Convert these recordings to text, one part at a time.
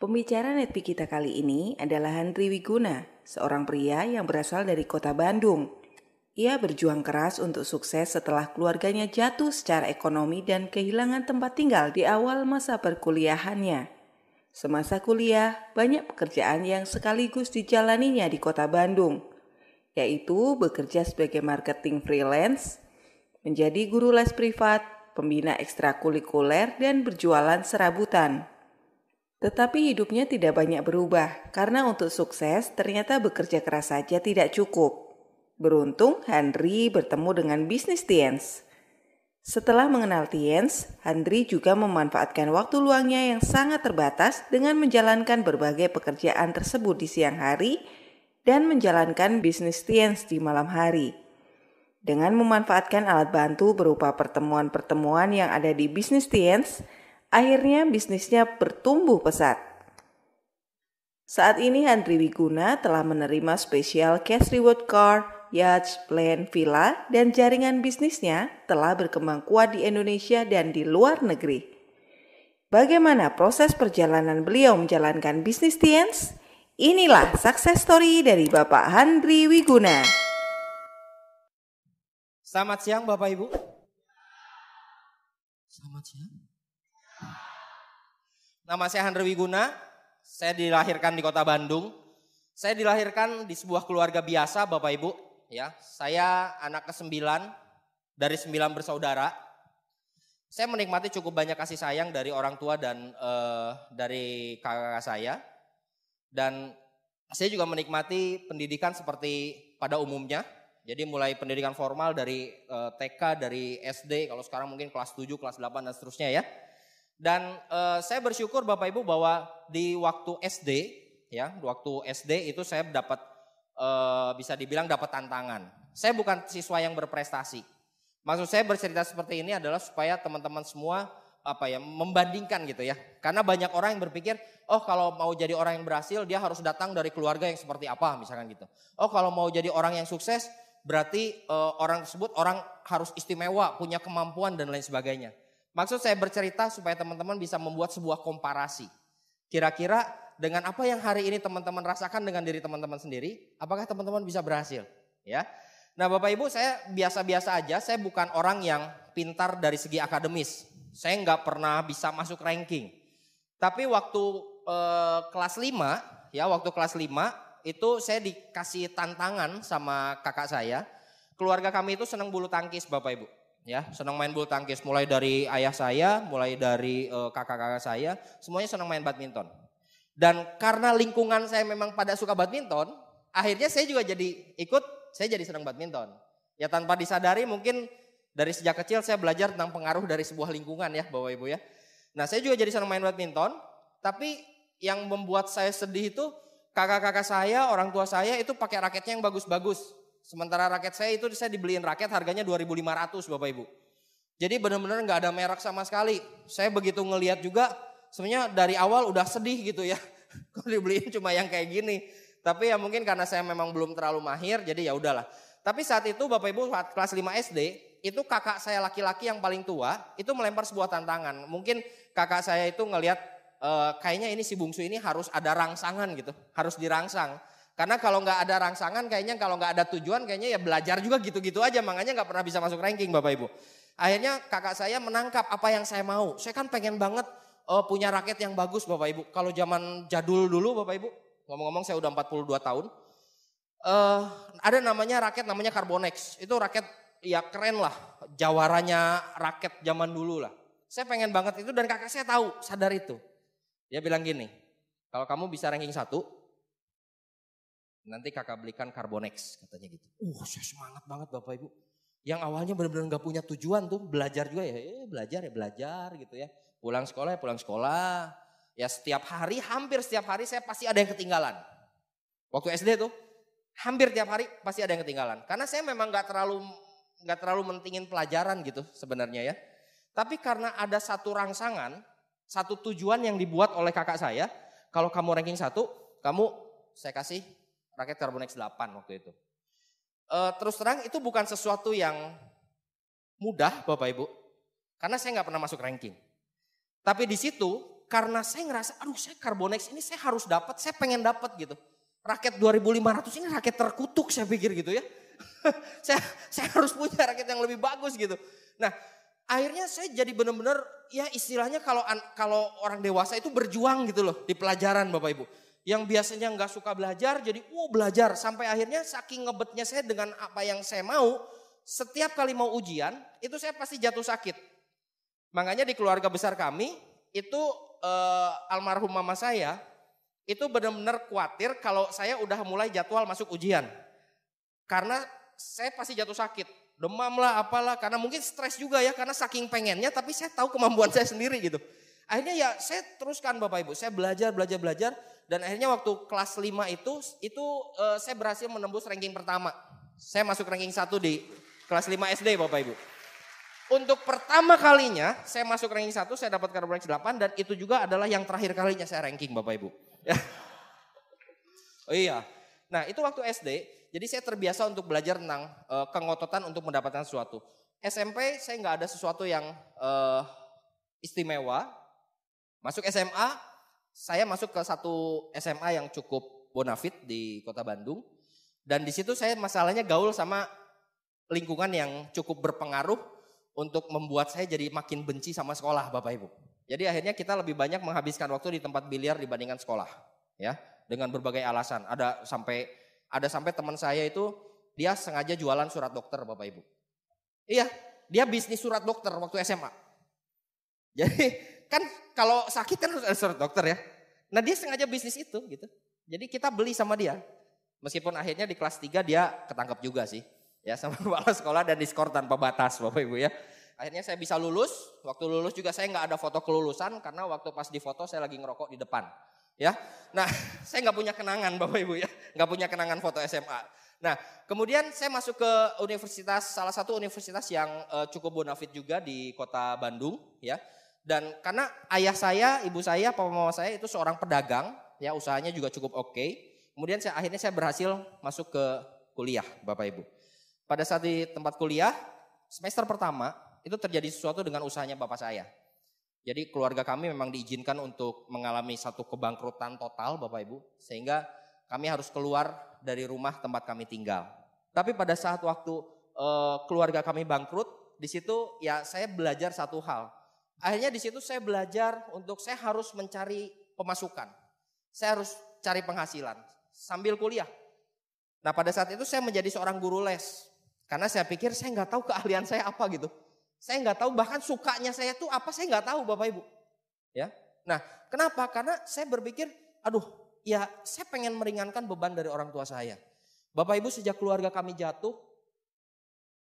Pembicara Netpi kita kali ini adalah Handri Wiguna, seorang pria yang berasal dari kota Bandung. Ia berjuang keras untuk sukses setelah keluarganya jatuh secara ekonomi dan kehilangan tempat tinggal di awal masa perkuliahannya. Semasa kuliah, banyak pekerjaan yang sekaligus dijalaninya di kota Bandung, yaitu bekerja sebagai marketing freelance, menjadi guru les privat, pembina ekstrakurikuler, dan berjualan serabutan. Tetapi hidupnya tidak banyak berubah, karena untuk sukses ternyata bekerja keras saja tidak cukup. Beruntung, Handri bertemu dengan bisnis Tiens. Setelah mengenal Tiens, Handri juga memanfaatkan waktu luangnya yang sangat terbatas dengan menjalankan berbagai pekerjaan tersebut di siang hari dan menjalankan bisnis Tiens di malam hari. Dengan memanfaatkan alat bantu berupa pertemuan-pertemuan yang ada di bisnis Tiens, akhirnya bisnisnya bertumbuh pesat. Saat ini Handri Wiguna telah menerima spesial cash reward card, yacht, plan, villa, dan jaringan bisnisnya telah berkembang kuat di Indonesia dan di luar negeri. Bagaimana proses perjalanan beliau menjalankan bisnis Tiens? Inilah success story dari Bapak Handri Wiguna. Selamat siang Bapak Ibu. Selamat siang. Nama saya Handri Wiguna, saya dilahirkan di kota Bandung. Saya dilahirkan di sebuah keluarga biasa Bapak Ibu. Ya, saya anak ke-9 dari 9 bersaudara. Saya menikmati cukup banyak kasih sayang dari orang tua dan dari kakak saya. Dan saya juga menikmati pendidikan seperti pada umumnya. Jadi mulai pendidikan formal dari TK, dari SD, kalau sekarang mungkin kelas 7, kelas 8 dan seterusnya ya. Dan saya bersyukur Bapak Ibu bahwa di waktu SD, ya, waktu SD itu saya dapat bisa dibilang dapat tantangan. Saya bukan siswa yang berprestasi. Maksud saya bercerita seperti ini adalah supaya teman-teman semua membandingkan gitu ya. Karena banyak orang yang berpikir, oh kalau mau jadi orang yang berhasil dia harus datang dari keluarga yang seperti apa misalkan gitu. Oh kalau mau jadi orang yang sukses berarti orang tersebut orang harus istimewa, punya kemampuan dan lain sebagainya. Maksud saya bercerita supaya teman-teman bisa membuat sebuah komparasi. Kira-kira dengan apa yang hari ini teman-teman rasakan dengan diri teman-teman sendiri, apakah teman-teman bisa berhasil? Ya. Nah Bapak Ibu, saya biasa-biasa aja, saya bukan orang yang pintar dari segi akademis. Saya nggak pernah bisa masuk ranking. Tapi waktu kelas 5, ya waktu kelas 5 itu saya dikasih tantangan sama kakak saya. Keluarga kami itu senang bulu tangkis Bapak Ibu. Ya, senang main bulu tangkis, mulai dari ayah saya, mulai dari kakak-kakak saya, semuanya senang main badminton. Dan karena lingkungan saya memang pada suka badminton, akhirnya saya juga saya jadi senang badminton. Ya tanpa disadari mungkin dari sejak kecil saya belajar tentang pengaruh dari sebuah lingkungan ya Bapak Ibu ya. Nah saya juga jadi senang main badminton, tapi yang membuat saya sedih itu kakak-kakak saya, orang tua saya itu pakai raketnya yang bagus-bagus. Sementara raket saya itu saya dibeliin raket harganya 2.500 Bapak Ibu. Jadi benar-benar nggak ada merek sama sekali. Saya begitu ngelihat juga sebenarnya dari awal udah sedih gitu ya. Kalau dibeliin cuma yang kayak gini. Tapi ya mungkin karena saya memang belum terlalu mahir jadi ya udahlah. Tapi saat itu Bapak Ibu saat kelas 5 SD itu kakak saya laki-laki yang paling tua itu melempar sebuah tantangan. Mungkin kakak saya itu ngelihat kayaknya ini si bungsu ini harus ada rangsangan gitu. Harus dirangsang. Karena kalau nggak ada rangsangan kayaknya kalau nggak ada tujuan kayaknya ya belajar juga gitu-gitu aja. Makanya nggak pernah bisa masuk ranking Bapak Ibu. Akhirnya kakak saya menangkap apa yang saya mau. Saya kan pengen banget punya raket yang bagus Bapak Ibu. Kalau zaman jadul dulu Bapak Ibu. Ngomong-ngomong saya udah 42 tahun. Ada namanya Carbonex. Itu raket ya keren lah. Jawaranya raket zaman dulu lah. Saya pengen banget itu dan kakak saya tahu sadar itu. Dia bilang gini. Kalau kamu bisa ranking 1. Nanti kakak belikan Carbonex katanya gitu. Saya semangat banget Bapak Ibu. Yang awalnya benar-benar gak punya tujuan tuh. Belajar juga ya belajar gitu ya. Pulang sekolah ya pulang sekolah. Ya hampir setiap hari saya pasti ada yang ketinggalan. Waktu SD tuh hampir tiap hari pasti ada yang ketinggalan. Karena saya memang gak terlalu mentingin pelajaran gitu sebenarnya ya. Tapi karena ada satu rangsangan, satu tujuan yang dibuat oleh kakak saya. Kalau kamu ranking 1, saya kasih raket Carbonex 8 waktu itu. Terus terang itu bukan sesuatu yang mudah Bapak Ibu. Karena saya nggak pernah masuk ranking. Tapi di situ karena saya ngerasa, aduh saya Carbonex ini saya harus dapat, saya pengen dapat gitu. Raket 2.500 ini raket terkutuk saya pikir gitu ya. saya harus punya raket yang lebih bagus gitu. Nah akhirnya saya jadi benar-benar ya istilahnya kalau orang dewasa itu berjuang gitu loh di pelajaran Bapak Ibu. Yang biasanya nggak suka belajar jadi belajar. Sampai akhirnya saking ngebetnya saya dengan apa yang saya mau. Setiap kali mau ujian itu saya pasti jatuh sakit. Makanya di keluarga besar kami itu almarhum mama saya itu benar-benar khawatir kalau saya udah mulai jadwal masuk ujian. Karena saya pasti jatuh sakit, demam lah apalah karena mungkin stres juga ya karena saking pengennya tapi saya tahu kemampuan saya sendiri gitu. Akhirnya ya saya teruskan Bapak Ibu, saya belajar dan akhirnya waktu kelas 5 itu saya berhasil menembus ranking pertama. Saya masuk ranking 1 di kelas 5 SD Bapak Ibu. Untuk pertama kalinya saya masuk ranking 1, saya dapat Carbonex 8 dan itu juga adalah yang terakhir kalinya saya ranking Bapak Ibu. Oh iya, nah itu waktu SD, jadi saya terbiasa untuk belajar tentang kengototan untuk mendapatkan sesuatu. SMP saya nggak ada sesuatu yang istimewa. Masuk SMA, saya masuk ke satu SMA yang cukup bonafit di Kota Bandung. Dan di situ saya masalahnya gaul sama lingkungan yang cukup berpengaruh untuk membuat saya jadi makin benci sama sekolah Bapak Ibu. Jadi akhirnya kita lebih banyak menghabiskan waktu di tempat biliar dibandingkan sekolah. Ya, dengan berbagai alasan. Ada sampai teman saya itu dia sengaja jualan surat dokter Bapak Ibu. Iya, dia bisnis surat dokter waktu SMA. Jadi kan kalau sakit kan harus ada surat dokter ya. Nah dia sengaja bisnis itu gitu. Jadi kita beli sama dia. Meskipun akhirnya di kelas 3 dia ketangkep juga sih. Ya sama kepala sekolah dan diskor tanpa batas Bapak Ibu ya. Akhirnya saya bisa lulus. Waktu lulus juga saya nggak ada foto kelulusan karena waktu pas di foto saya lagi ngerokok di depan. Ya, nah saya nggak punya kenangan Bapak Ibu ya, nggak punya kenangan foto SMA. Nah kemudian saya masuk ke salah satu universitas yang cukup bonafit juga di Kota Bandung ya. Dan karena ayah saya, ibu saya, papa mama saya itu seorang pedagang ya, usahanya juga cukup oke. Kemudian akhirnya saya berhasil masuk ke kuliah Bapak Ibu. Pada saat di tempat kuliah semester pertama itu terjadi sesuatu dengan usahanya bapak saya. Jadi keluarga kami memang diizinkan untuk mengalami satu kebangkrutan total Bapak Ibu. Sehingga kami harus keluar dari rumah tempat kami tinggal. Tapi pada saat waktu keluarga kami bangkrut, di situ ya saya belajar satu hal. Akhirnya di situ saya belajar untuk saya harus mencari pemasukan. Saya harus cari penghasilan sambil kuliah. Nah pada saat itu saya menjadi seorang guru les. Karena saya pikir saya nggak tahu keahlian saya apa gitu. Saya nggak tahu bahkan sukanya saya tuh apa saya nggak tahu Bapak Ibu. Ya, nah kenapa? Karena saya berpikir, aduh, ya saya pengen meringankan beban dari orang tua saya. Bapak Ibu sejak keluarga kami jatuh,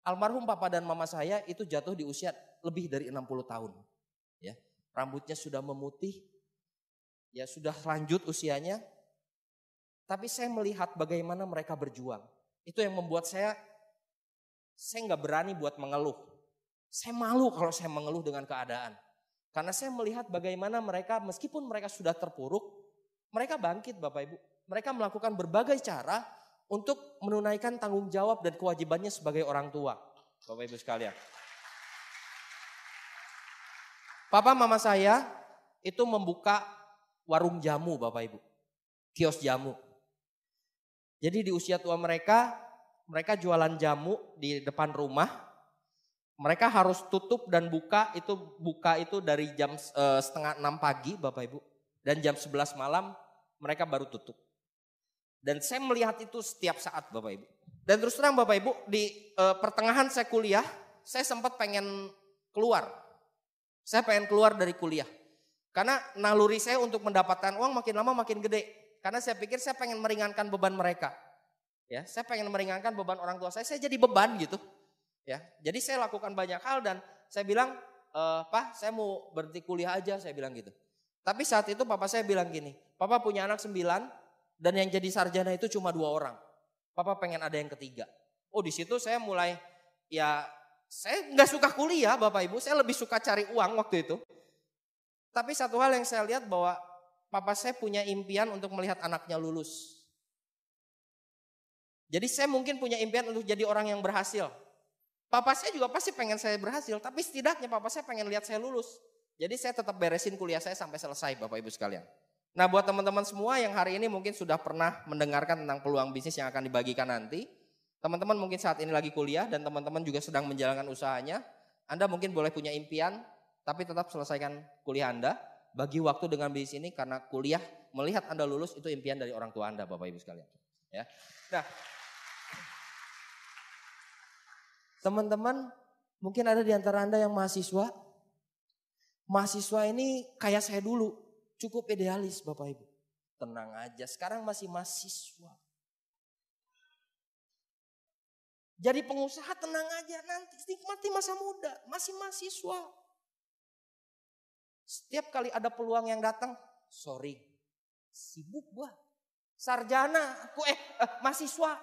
almarhum papa dan mama saya itu jatuh di usia lebih dari 60 tahun. Ya, rambutnya sudah memutih, ya sudah lanjut usianya. Tapi saya melihat bagaimana mereka berjuang. Itu yang membuat saya nggak berani buat mengeluh. Saya malu kalau saya mengeluh dengan keadaan. Karena saya melihat bagaimana mereka meskipun mereka sudah terpuruk, mereka bangkit Bapak Ibu. Mereka melakukan berbagai cara untuk menunaikan tanggung jawab dan kewajibannya sebagai orang tua. Bapak Ibu sekalian. Papa mama saya itu membuka warung jamu Bapak Ibu. Kios jamu. Jadi di usia tua mereka jualan jamu di depan rumah. Mereka harus tutup dan buka itu dari jam 5:30 pagi Bapak Ibu. Dan jam 11 malam mereka baru tutup. Dan saya melihat itu setiap saat Bapak Ibu. Dan terus terang Bapak Ibu di pertengahan saya kuliah, saya sempat pengen keluar. Saya pengen keluar dari kuliah. Karena naluri saya untuk mendapatkan uang makin lama makin gede. Karena saya pikir saya pengen meringankan beban mereka. Ya, saya pengen meringankan beban orang tua saya jadi beban gitu. Ya, jadi saya lakukan banyak hal dan saya bilang, Pak saya mau berhenti kuliah aja, saya bilang gitu. Tapi saat itu papa saya bilang gini, Papa punya anak 9 dan yang jadi sarjana itu cuma 2 orang. Papa pengen ada yang ketiga. Oh di situ saya mulai, ya saya nggak suka kuliah Bapak Ibu, saya lebih suka cari uang waktu itu. Tapi satu hal yang saya lihat bahwa papa saya punya impian untuk melihat anaknya lulus. Jadi saya mungkin punya impian untuk jadi orang yang berhasil. Papa saya juga pasti pengen saya berhasil, tapi setidaknya papa saya pengen lihat saya lulus. Jadi saya tetap beresin kuliah saya sampai selesai Bapak Ibu sekalian. Nah buat teman-teman semua yang hari ini mungkin sudah pernah mendengarkan tentang peluang bisnis yang akan dibagikan nanti. Teman-teman mungkin saat ini lagi kuliah dan teman-teman juga sedang menjalankan usahanya. Anda mungkin boleh punya impian tapi tetap selesaikan kuliah Anda. Bagi waktu dengan bisnis ini karena kuliah melihat Anda lulus itu impian dari orang tua Anda Bapak Ibu sekalian. Ya. Nah teman-teman mungkin ada di antara Anda yang mahasiswa. Mahasiswa ini kayak saya dulu, cukup idealis Bapak Ibu. Tenang aja, sekarang masih mahasiswa. Jadi pengusaha tenang aja, nanti nikmati masa muda, masih mahasiswa. Setiap kali ada peluang yang datang, sorry, sibuk gua. Sarjana, aku mahasiswa.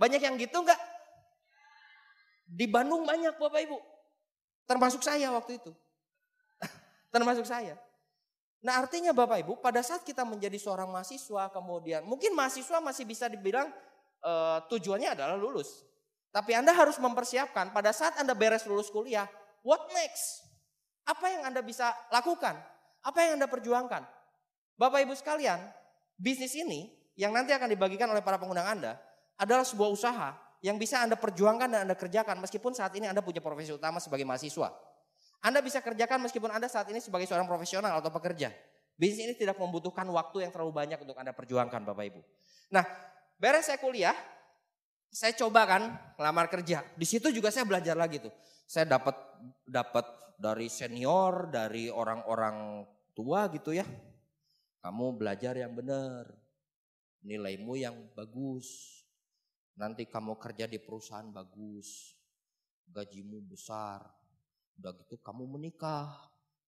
Banyak yang gitu enggak? Di Bandung banyak Bapak Ibu. Termasuk saya waktu itu. Termasuk saya. Nah artinya Bapak Ibu pada saat kita menjadi seorang mahasiswa kemudian mungkin mahasiswa masih bisa dibilang tujuannya adalah lulus. Tapi Anda harus mempersiapkan pada saat Anda beres lulus kuliah, what next? Apa yang Anda bisa lakukan? Apa yang Anda perjuangkan? Bapak Ibu sekalian, bisnis ini yang nanti akan dibagikan oleh para pengundang Anda adalah sebuah usaha yang bisa Anda perjuangkan dan Anda kerjakan meskipun saat ini Anda punya profesi utama sebagai mahasiswa. Anda bisa kerjakan meskipun Anda saat ini sebagai seorang profesional atau pekerja. Bisnis ini tidak membutuhkan waktu yang terlalu banyak untuk Anda perjuangkan Bapak Ibu. Nah, beres saya kuliah, saya coba kan ngelamar kerja. Di situ juga saya belajar lagi tuh. Saya dapat dari senior, dari orang-orang tua gitu ya. Kamu belajar yang benar. Nilaimu yang bagus. Nanti kamu kerja di perusahaan bagus. Gajimu besar. Udah gitu kamu menikah,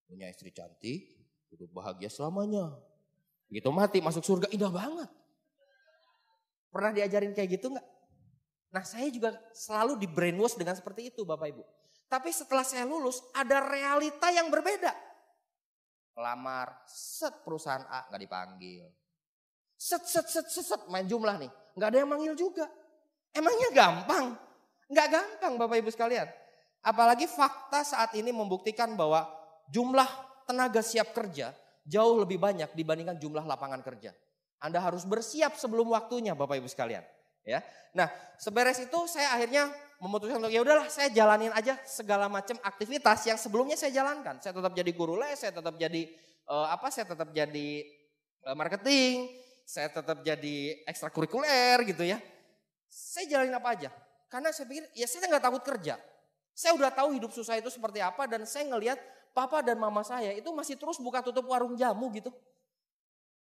punya istri cantik, hidup bahagia selamanya. Begitu mati masuk surga indah banget. Pernah diajarin kayak gitu enggak? Nah saya juga selalu di brainwash dengan seperti itu Bapak Ibu. Tapi setelah saya lulus ada realita yang berbeda. Lamar, perusahaan A nggak dipanggil. Main jumlah nih, nggak ada yang manggil juga. Emangnya gampang? Nggak gampang Bapak Ibu sekalian. Apalagi fakta saat ini membuktikan bahwa jumlah tenaga siap kerja jauh lebih banyak dibandingkan jumlah lapangan kerja. Anda harus bersiap sebelum waktunya Bapak Ibu sekalian. Ya, nah seberes itu saya akhirnya memutuskan untuk ya udahlah saya jalanin aja segala macam aktivitas yang sebelumnya saya jalankan. Saya tetap jadi guru les, saya tetap jadi saya tetap jadi marketing, saya tetap jadi ekstrakurikuler gitu ya. Saya jalanin apa aja karena saya pikir ya saya nggak takut kerja. Saya udah tahu hidup susah itu seperti apa dan saya ngelihat papa dan mama saya itu masih terus buka tutup warung jamu gitu.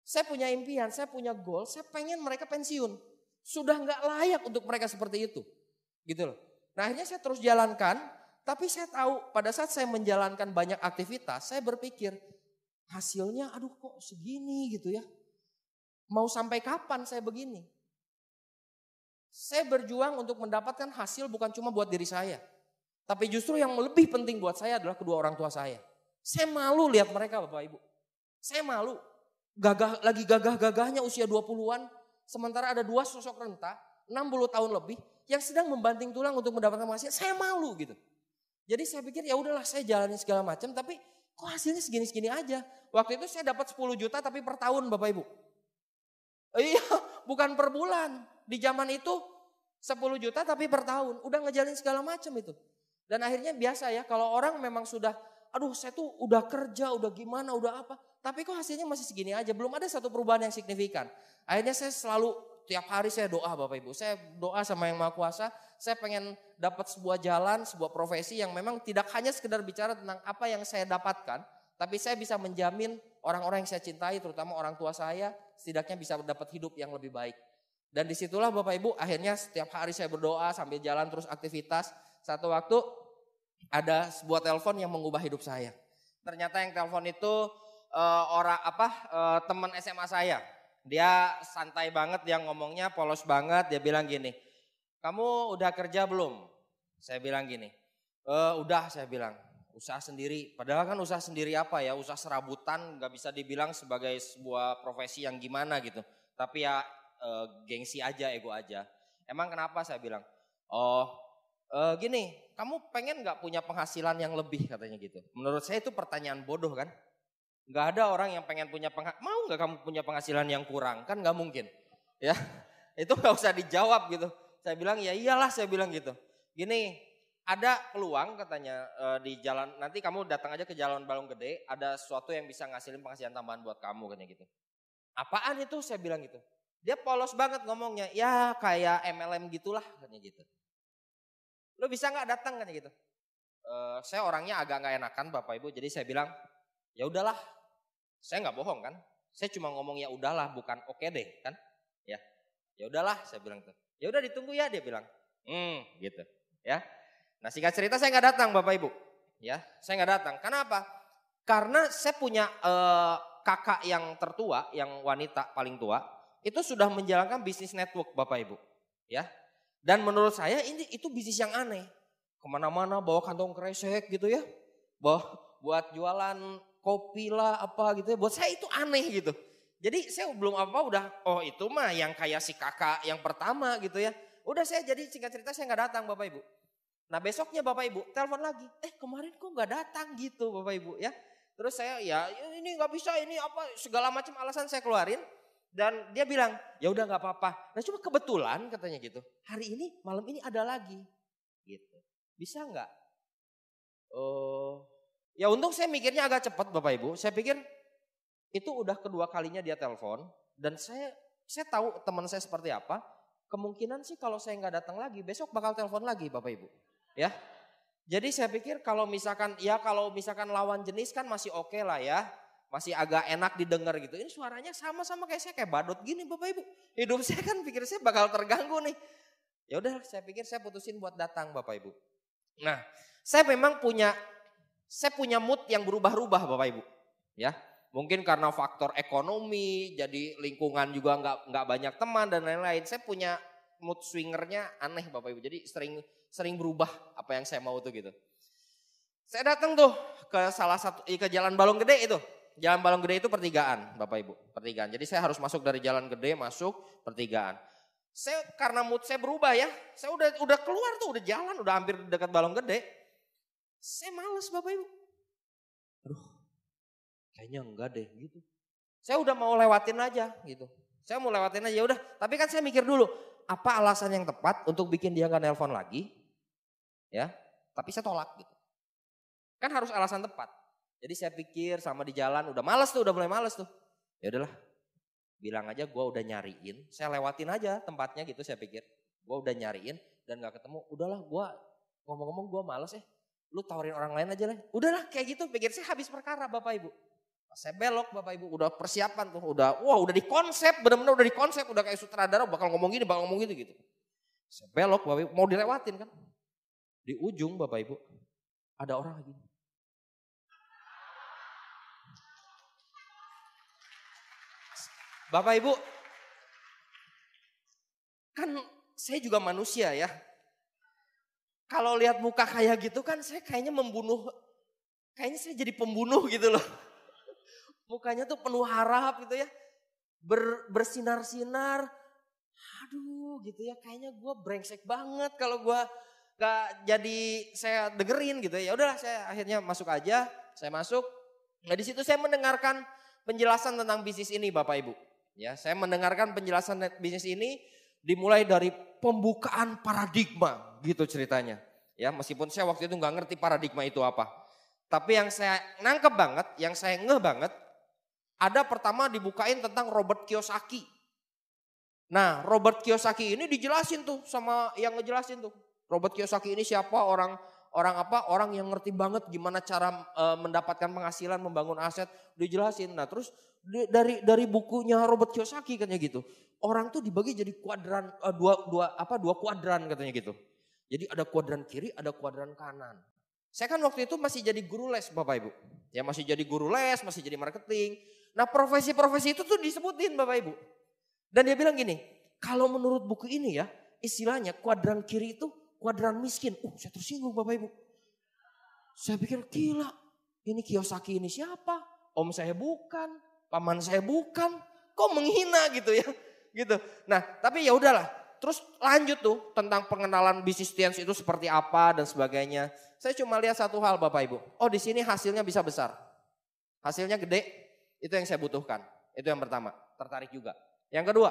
Saya punya impian, saya punya goal, saya pengen mereka pensiun. Sudah nggak layak untuk mereka seperti itu. Gitu loh. Nah akhirnya saya terus jalankan, tapi saya tahu pada saat saya menjalankan banyak aktivitas, saya berpikir hasilnya aduh kok segini gitu ya. Mau sampai kapan saya begini? Saya berjuang untuk mendapatkan hasil bukan cuma buat diri saya. Tapi justru yang lebih penting buat saya adalah kedua orang tua saya. Saya malu lihat mereka Bapak Ibu. Saya malu. Gagah-gagahnya usia 20-an. Sementara ada dua sosok renta, 60 tahun lebih. Yang sedang membanting tulang untuk mendapatkan hasil. Saya malu gitu. Jadi saya pikir ya udahlah saya jalani segala macam. Tapi kok hasilnya segini-segini aja. Waktu itu saya dapat 10 juta tapi per tahun Bapak Ibu. Iya bukan per bulan. Di zaman itu 10 juta tapi per tahun. Udah ngejalin segala macam itu. Dan akhirnya biasa ya kalau orang memang sudah, aduh saya tuh udah kerja, udah gimana, udah apa. Tapi kok hasilnya masih segini aja, belum ada satu perubahan yang signifikan. Akhirnya saya selalu, tiap hari saya doa Bapak Ibu. Saya doa sama Yang Maha Kuasa, saya pengen dapat sebuah jalan, sebuah profesi yang memang tidak hanya sekedar bicara tentang apa yang saya dapatkan. Tapi saya bisa menjamin orang-orang yang saya cintai, terutama orang tua saya, setidaknya bisa dapat hidup yang lebih baik. Dan disitulah Bapak Ibu akhirnya setiap hari saya berdoa sambil jalan terus aktivitas. Satu waktu ada sebuah telepon yang mengubah hidup saya. Ternyata yang telepon itu teman SMA saya. Dia santai banget, dia ngomongnya polos banget. Dia bilang gini, kamu udah kerja belum? Saya bilang gini, udah saya bilang. Usaha sendiri, padahal kan usaha sendiri apa ya, usaha serabutan gak bisa dibilang sebagai sebuah profesi yang gimana gitu. Tapi ya gengsi aja, ego aja. Emang kenapa saya bilang, Gini, kamu pengen nggak punya penghasilan yang lebih katanya gitu. Menurut saya itu pertanyaan bodoh kan. Nggak ada orang yang pengen punya mau nggak kamu punya penghasilan yang kurang? Kan nggak mungkin. Ya, itu nggak usah dijawab gitu. Saya bilang ya iyalah, saya bilang gitu. Gini, ada peluang katanya di jalan, nanti kamu datang aja ke Jalan Balong Gede, ada sesuatu yang bisa ngasilin penghasilan tambahan buat kamu katanya gitu. Apaan itu? Saya bilang gitu. Dia polos banget ngomongnya, ya kayak MLM gitulah katanya gitu. Lo bisa nggak datang katanya gitu. Saya orangnya agak nggak enakan Bapak Ibu, jadi saya bilang ya udahlah. Saya nggak bohong kan. Saya cuma ngomong ya udahlah, bukan oke deh kan. Ya udahlah, saya bilang tuh. Ya udah ditunggu ya, dia bilang. Gitu. Ya. Nah, singkat cerita saya nggak datang Bapak Ibu. Ya, saya nggak datang. Kenapa? Karena saya punya kakak yang tertua, yang wanita paling tua, itu sudah menjalankan bisnis network Bapak Ibu. Ya. Dan menurut saya itu bisnis yang aneh. Kemana-mana bawa kantong kresek gitu ya. Buat jualan kopi lah apa gitu ya. Buat saya itu aneh gitu. Jadi saya belum apa udah, oh itu mah yang kayak si kakak yang pertama gitu ya. Udah saya jadi singkat cerita saya nggak datang Bapak Ibu. Nah besoknya Bapak Ibu telepon lagi, kemarin kok nggak datang gitu Bapak Ibu ya. Terus saya ya ini nggak bisa, ini apa segala macam alasan saya keluarin. Dan dia bilang ya udah nggak apa-apa. Nah cuma kebetulan katanya gitu, hari ini malam ini ada lagi gitu. Bisa nggak? Ya untung saya mikirnya agak cepat Bapak Ibu. Saya pikir itu udah kedua kalinya dia telepon dan saya tahu teman saya seperti apa. Kemungkinan sih kalau saya nggak datang lagi besok bakal telepon lagi Bapak Ibu. Ya. Jadi saya pikir kalau misalkan lawan jenis kan masih oke lah ya. Masih agak enak didengar gitu. Ini suaranya sama-sama kayak saya, kayak badut gini Bapak Ibu. Hidup saya kan pikir saya bakal terganggu nih. Ya udah saya pikir saya putusin buat datang Bapak Ibu. Nah, saya memang punya mood yang berubah-ubah Bapak Ibu. Ya. Mungkin karena faktor ekonomi, jadi lingkungan juga nggak banyak teman dan lain-lain. Saya punya mood swingernya aneh Bapak Ibu. Jadi sering berubah apa yang saya mau tuh gitu. Saya datang tuh ke Jalan Balong Gede itu. Jalan Balong Gede itu pertigaan Bapak Ibu, pertigaan. Jadi saya harus masuk dari Jalan Gede masuk pertigaan. Saya karena mood saya berubah ya. Saya udah keluar tuh, udah jalan, udah hampir dekat Balong Gede. Saya males Bapak Ibu. Aduh. Kayaknya enggak deh gitu. Saya udah mau lewatin aja gitu. Saya mau lewatin aja udah. Tapi kan saya mikir dulu. Apa alasan yang tepat untuk bikin dia gak nelpon lagi. Ya. Tapi saya tolak gitu. Kan harus alasan tepat. Jadi saya pikir sama di jalan. Udah males tuh. Udah mulai males tuh. Ya udahlah. Bilang aja gue udah nyariin. Saya lewatin aja tempatnya gitu saya pikir. Gue udah nyariin. Dan gak ketemu. Udahlah gue ngomong-ngomong gue males ya. Lu tawarin orang lain aja lah. Udahlah kayak gitu. Pikir saya habis perkara Bapak Ibu. Saya belok Bapak Ibu, udah persiapan tuh, udah dikonsep, benar-benar udah dikonsep, udah kayak sutradara bakal ngomong gini, bakal ngomong gitu. Saya belok Bapak Ibu, mau dilewatin kan. Di ujung Bapak Ibu, ada orang lagi. Bapak Ibu, kan saya juga manusia ya. Kalau lihat muka kayak gitu kan saya kayaknya kayaknya saya jadi pembunuh gitu loh. Mukanya tuh penuh harap gitu ya. Bersinar-sinar. Aduh gitu ya, kayaknya gue brengsek banget kalau gue gak jadi saya dengerin gitu ya. Ya udahlah saya akhirnya masuk aja, saya masuk. Nah di situ saya mendengarkan penjelasan tentang bisnis ini Bapak Ibu. Ya, saya mendengarkan penjelasan bisnis ini dimulai dari pembukaan paradigma gitu ceritanya. Ya, meskipun saya waktu itu nggak ngerti paradigma itu apa. Tapi yang saya nangkep banget, yang saya ngeh banget, ada pertama dibukain tentang Robert Kiyosaki. Nah, Robert Kiyosaki ini dijelasin tuh sama yang ngejelasin tuh. Robert Kiyosaki ini siapa? Orang apa? Orang yang ngerti banget gimana cara mendapatkan penghasilan, membangun aset, dijelasin. Nah, terus dari bukunya Robert Kiyosaki katanya gitu. Orang tuh dibagi jadi kuadran dua kuadran katanya gitu. Jadi ada kuadran kiri, ada kuadran kanan. Saya kan waktu itu masih jadi guru les Bapak Ibu. Ya masih jadi guru les, masih jadi marketing. Nah profesi-profesi itu tuh disebutin Bapak Ibu. Dan dia bilang gini, kalau menurut buku ini ya, istilahnya kuadran kiri itu kuadran miskin. Saya tersinggung Bapak Ibu. Saya pikir gila, ini Kiyosaki ini siapa? Om saya bukan, paman saya bukan. Kok menghina gitu ya? Gitu. Nah tapi ya udahlah. terus lanjut tuh tentang pengenalan business stance itu seperti apa dan sebagainya. Saya cuma lihat satu hal Bapak Ibu. Oh di sini hasilnya bisa besar. Hasilnya gede, itu yang saya butuhkan. Itu yang pertama, tertarik juga. Yang kedua,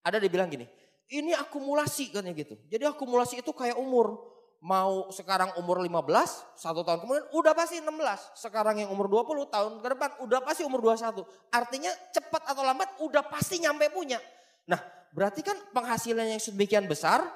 ada dibilang gini, ini akumulasi kan ya gitu. Jadi akumulasi itu kayak umur. Mau sekarang umur 15, 1 tahun kemudian udah pasti 16. Sekarang yang umur 20 tahun ke depan udah pasti umur 21. Artinya cepat atau lambat udah pasti nyampe punya. Nah berarti kan penghasilan yang sedemikian besar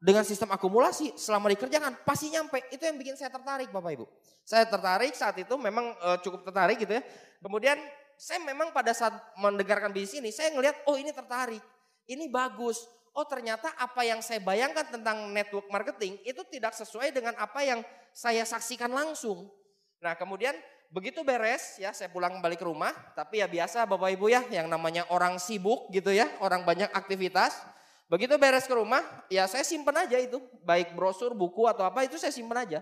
dengan sistem akumulasi selama dikerjakan pasti nyampe. Itu yang bikin saya tertarik Bapak Ibu. Saya tertarik saat itu memang cukup tertarik gitu ya. Kemudian saya memang pada saat mendengarkan bisnis ini saya ngelihat oh ini tertarik. Ini bagus. Oh ternyata apa yang saya bayangkan tentang network marketing itu tidak sesuai dengan apa yang saya saksikan langsung. Nah kemudian begitu beres ya saya pulang kembali ke rumah. Tapi ya biasa Bapak Ibu ya yang namanya orang sibuk gitu ya. Orang banyak aktivitas. Begitu beres ke rumah ya saya simpan aja itu. Baik brosur, buku atau apa itu saya simpan aja.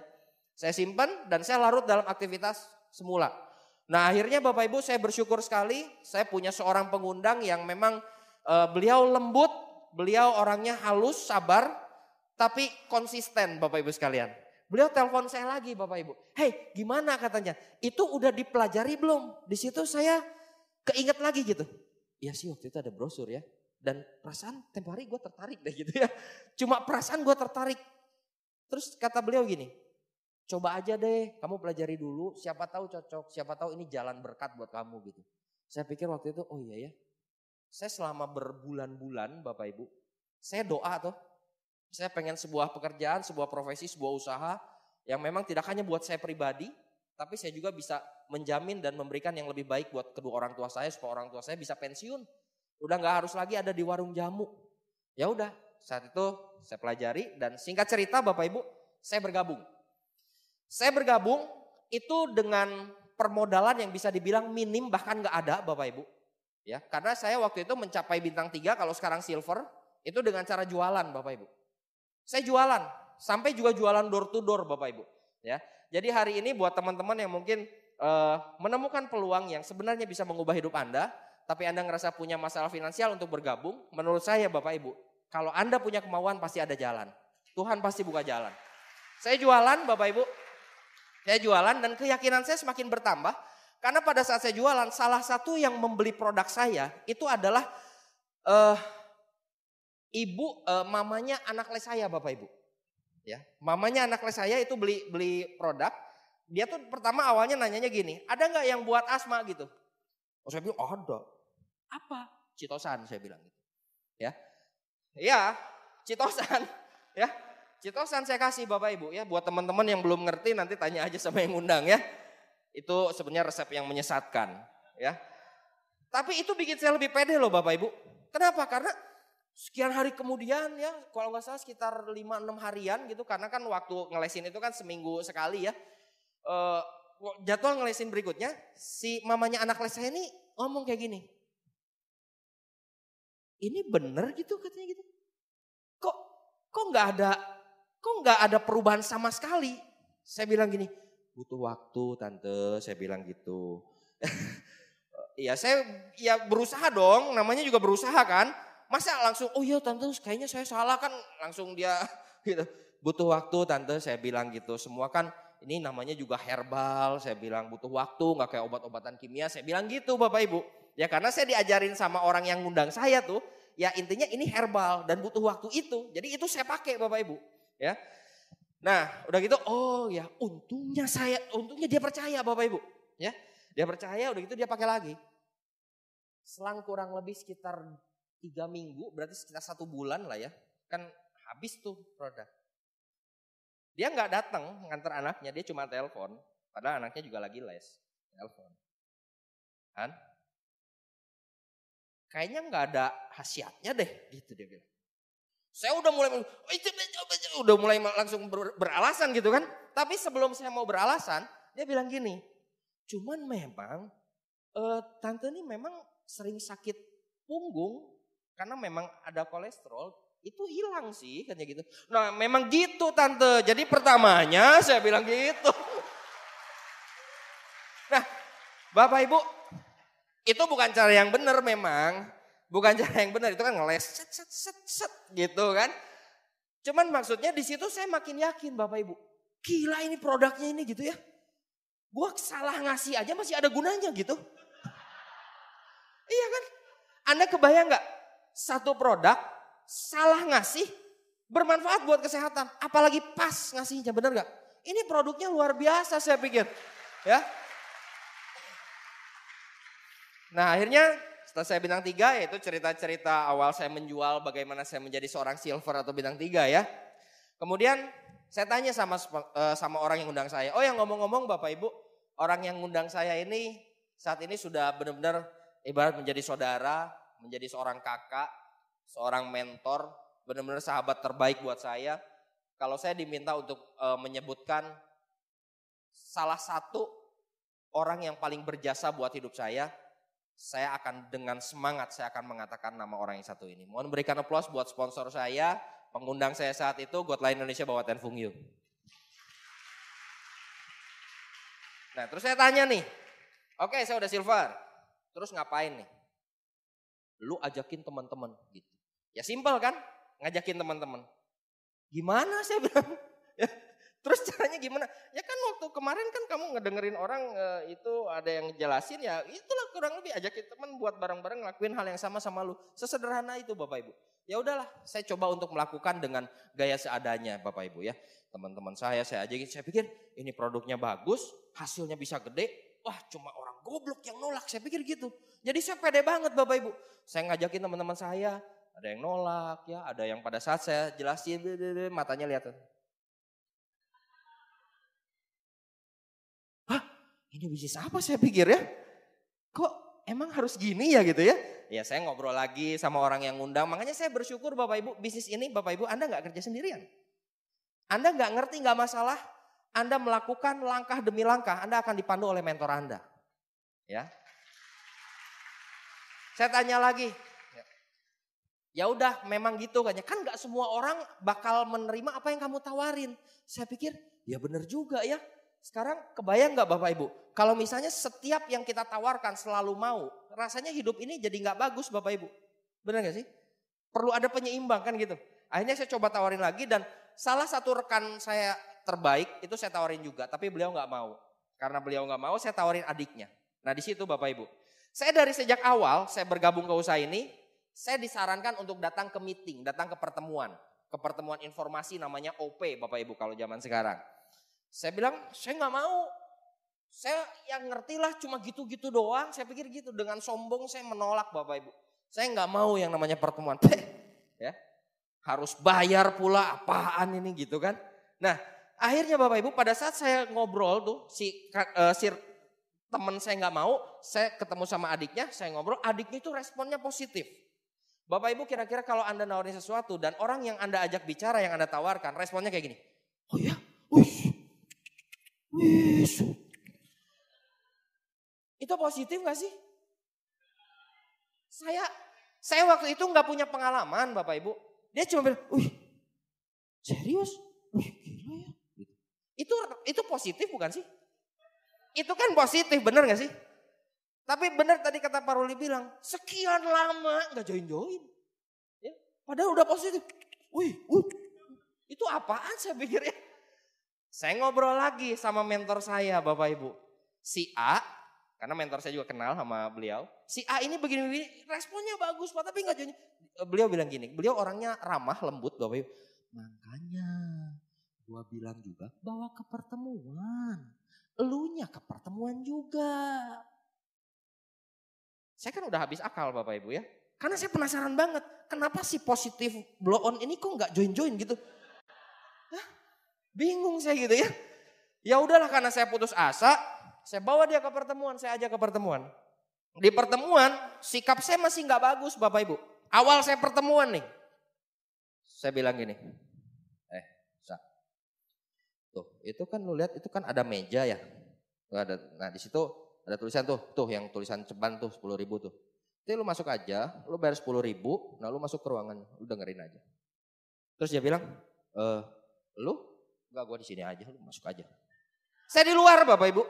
Saya simpan dan saya larut dalam aktivitas semula. Nah akhirnya Bapak Ibu saya bersyukur sekali. Saya punya seorang pengundang yang memang beliau lembut. Beliau orangnya halus, sabar, tapi konsisten Bapak Ibu sekalian. Beliau telepon saya lagi Bapak Ibu. Hey gimana katanya, itu udah dipelajari belum? Di situ saya keinget lagi gitu. Iya sih waktu itu ada brosur ya. Dan perasaan tempo hari gue tertarik deh gitu ya. Cuma perasaan gue tertarik. Terus kata beliau gini, coba aja deh kamu pelajari dulu. Siapa tahu cocok, siapa tahu ini jalan berkat buat kamu gitu. Saya pikir waktu itu oh iya ya. Saya selama berbulan-bulan Bapak Ibu, saya doa tuh. Saya pengen sebuah pekerjaan, sebuah profesi, sebuah usaha yang memang tidak hanya buat saya pribadi, tapi saya juga bisa menjamin dan memberikan yang lebih baik buat kedua orang tua saya supaya orang tua saya bisa pensiun. Udah nggak harus lagi ada di warung jamu. Ya udah, saat itu saya pelajari dan singkat cerita Bapak Ibu, saya bergabung. Saya bergabung itu dengan permodalan yang bisa dibilang minim bahkan nggak ada Bapak Ibu. Ya, karena saya waktu itu mencapai bintang 3 kalau sekarang silver itu dengan cara jualan Bapak Ibu. Saya jualan, sampai juga jualan door to door Bapak Ibu. Ya, jadi hari ini buat teman-teman yang mungkin menemukan peluang yang sebenarnya bisa mengubah hidup Anda, tapi Anda ngerasa punya masalah finansial untuk bergabung, menurut saya Bapak Ibu, kalau Anda punya kemauan pasti ada jalan. Tuhan pasti buka jalan. Saya jualan Bapak Ibu, saya jualan dan keyakinan saya semakin bertambah. Karena pada saat saya jualan, salah satu yang membeli produk saya itu adalah mamanya anak les saya Bapak Ibu. Ya, mamanya anak les saya itu beli produk. Dia tuh pertama awalnya nanyanya gini, ada nggak yang buat asma gitu? Oh, saya bilang ada. Apa? Citosan saya bilang gitu. Ya, iya Citosan. Ya, Citosan saya kasih Bapak Ibu ya. Buat teman-teman yang belum ngerti nanti tanya aja sama yang undang ya. Itu sebenarnya resep yang menyesatkan ya. Tapi itu bikin saya lebih pede loh Bapak Ibu. Kenapa? Karena sekian hari kemudian ya, kalau nggak salah sekitar 5-6 harian gitu. Karena kan waktu ngelesin itu kan seminggu sekali ya. Jadwal ngelesin berikutnya, si mamanya anak les saya ini ngomong kayak gini. Ini bener gitu katanya gitu. Kok nggak ada perubahan sama sekali. Saya bilang gini. Butuh waktu tante, saya bilang gitu. Iya saya ya berusaha dong, namanya juga berusaha kan. Masa langsung, oh iya tante kayaknya saya salah kan. Langsung dia gitu. Butuh waktu tante, saya bilang gitu. Semua kan ini namanya juga herbal, saya bilang butuh waktu, gak kayak obat-obatan kimia. Saya bilang gitu Bapak Ibu. Ya karena saya diajarin sama orang yang ngundang saya tuh, ya intinya ini herbal dan butuh waktu itu. Jadi itu saya pakai Bapak Ibu. Ya. Nah udah gitu oh ya untungnya dia percaya Bapak Ibu. Ya, dia percaya udah gitu dia pakai lagi. Selang kurang lebih sekitar 3 minggu berarti sekitar 1 bulan lah ya. Kan habis tuh produk. Dia gak datang nganter anaknya, dia cuma telepon. Padahal anaknya juga lagi les. Telepon. Kan? Kayaknya gak ada khasiatnya deh gitu dia bilang. Saya udah mulai langsung beralasan gitu kan. Tapi sebelum saya mau beralasan, dia bilang gini. Cuman memang tante ini memang sering sakit punggung karena memang ada kolesterol. Itu hilang sih katanya gitu. Nah memang gitu tante. Jadi pertamanya saya bilang gitu. Nah Bapak Ibu, itu bukan cara yang benar memang. Bukan cara yang benar, itu kan ngeles set set set set gitu kan. Cuman maksudnya di situ saya makin yakin Bapak Ibu. Gila ini produknya ini gitu ya. Gua salah ngasih aja masih ada gunanya gitu. Iya kan? Anda kebayang nggak? Satu produk salah ngasih bermanfaat buat kesehatan. Apalagi pas ngasihnya, bener nggak? Ini produknya luar biasa saya pikir. Ya. Nah akhirnya setelah saya bintang 3 yaitu cerita-cerita awal saya menjual bagaimana saya menjadi seorang silver atau bintang 3 ya. Kemudian saya tanya sama orang yang undang saya. Oh yang ngomong-ngomong Bapak Ibu, orang yang undang saya ini saat ini sudah benar-benar ibarat menjadi saudara, menjadi seorang kakak, seorang mentor, benar-benar sahabat terbaik buat saya. Kalau saya diminta untuk menyebutkan salah satu orang yang paling berjasa buat hidup saya akan dengan semangat saya akan mengatakan nama orang yang satu ini. Mohon berikan aplaus buat sponsor saya, pengundang saya saat itu, Godline Indonesia Bawa Ten Fung Yu. Nah terus saya tanya nih, oke saya udah silver, terus ngapain nih? Lu ajakin teman-teman gitu. Ya simpel kan, ngajakin teman-teman. Gimana saya bilang? Ya, terus caranya gimana? Ya kan waktu kemarin kan kamu ngedengerin orang itu ada yang ngejelasin ya itulah kurang lebih ajakin teman buat bareng-bareng ngelakuin hal yang sama lu. Sesederhana itu Bapak Ibu. Ya udahlah saya coba untuk melakukan dengan gaya seadanya Bapak Ibu ya. Teman-teman saya ajakin, saya pikir ini produknya bagus, hasilnya bisa gede. Wah cuma orang goblok yang nolak, saya pikir gitu. Jadi saya pede banget Bapak Ibu. Saya ngajakin teman-teman saya, ada yang nolak ya, ada yang pada saat saya jelasin matanya lihat. Hah ini bisnis apa saya pikir ya? Kok emang harus gini ya gitu ya? Ya saya ngobrol lagi sama orang yang ngundang, makanya saya bersyukur Bapak Ibu bisnis ini Bapak Ibu Anda gak kerja sendirian. Anda gak ngerti gak masalah, Anda melakukan langkah demi langkah, Anda akan dipandu oleh mentor Anda. Ya. Saya tanya lagi, ya udah memang gitu kayaknya, kan gak semua orang bakal menerima apa yang kamu tawarin. Saya pikir ya benar juga ya. Sekarang kebayang gak Bapak Ibu, kalau misalnya setiap yang kita tawarkan selalu mau, rasanya hidup ini jadi gak bagus Bapak Ibu. Benar gak sih? Perlu ada penyeimbang kan gitu. Akhirnya saya coba tawarin lagi dan salah satu rekan saya terbaik itu saya tawarin juga, tapi beliau gak mau. Karena beliau gak mau saya tawarin adiknya. Nah di situ Bapak Ibu, saya dari sejak awal saya bergabung ke usaha ini, saya disarankan untuk datang ke meeting, datang ke pertemuan informasi namanya OP Bapak Ibu kalau zaman sekarang. Saya bilang saya gak mau, saya yang ngertilah cuma gitu-gitu doang, saya pikir gitu. Dengan sombong saya menolak Bapak Ibu. Saya gak mau yang namanya pertemuan, ya harus bayar pula apaan ini gitu kan. Nah akhirnya Bapak Ibu pada saat saya ngobrol tuh si teman saya gak mau, saya ketemu sama adiknya, saya ngobrol, adiknya itu responnya positif. Bapak Ibu kira-kira kalau Anda nawarin sesuatu dan orang yang Anda ajak bicara, yang Anda tawarkan, responnya kayak gini. Oh ya, wih. Itu positif gak sih? Saya waktu itu gak punya pengalaman Bapak Ibu. Dia cuma bilang, serius? Gila ya. Itu positif bukan sih? Itu kan positif, bener gak sih? Tapi bener tadi kata Pak Ruli bilang, sekian lama gak join-join. Ya, padahal udah positif. Itu apaan saya pikir ya? Saya ngobrol lagi sama mentor saya Bapak Ibu. Si A, karena mentor saya juga kenal sama beliau. Si A ini begini-begini, responnya bagus Pak, tapi gak join. Beliau bilang gini, beliau orangnya ramah, lembut Bapak Ibu. Makanya gua bilang juga bawa ke pertemuan. Elunya ke pertemuan juga. Saya kan udah habis akal Bapak Ibu ya. Karena saya penasaran banget. Kenapa si positif blow on ini kok gak join-join gitu. Hah? Bingung saya gitu ya. Ya udahlah karena saya putus asa. Saya bawa dia ke pertemuan. Saya ajak ke pertemuan. Di pertemuan sikap saya masih gak bagus Bapak Ibu. Awal saya pertemuan nih. Saya bilang gini. Tuh, itu kan lu lihat itu kan ada meja ya. Nah di situ ada tulisan tuh yang tulisan ceban tuh 10.000 tuh. Jadi lu masuk aja, lu bayar 10.000, nah lu masuk ke ruangan, lu dengerin aja. Terus dia bilang, lu enggak gua di sini aja, lu masuk aja. Saya di luar Bapak Ibu.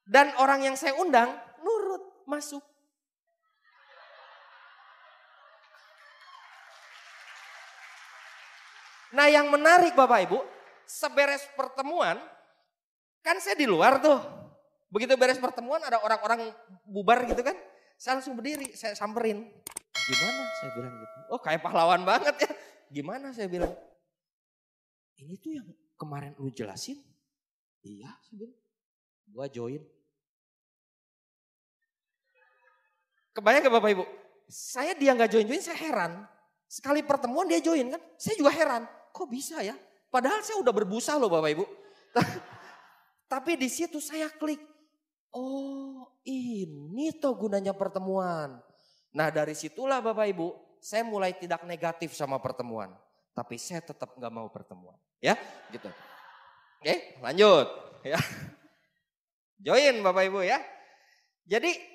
Dan orang yang saya undang nurut masuk. Nah yang menarik Bapak Ibu, seberes pertemuan, kan saya di luar tuh. Begitu beres pertemuan ada orang-orang bubar gitu kan. Saya langsung berdiri, saya samperin. Gimana saya bilang gitu. Oh kayak pahlawan banget ya. Gimana saya bilang. Ini tuh yang kemarin lu jelasin. Iya saya bilang. Gua join. Kebayang gak Bapak Ibu? Dia gak join-join saya heran. Sekali pertemuan dia join kan. Saya juga heran. Kok bisa ya? Padahal saya udah berbusa loh Bapak Ibu. Tapi di situ saya klik. Oh ini tuh gunanya pertemuan. Nah dari situlah Bapak Ibu. Saya mulai tidak negatif sama pertemuan. Tapi saya tetap gak mau pertemuan. Ya gitu. Oke lanjut. Ya. Join Bapak Ibu ya. Jadi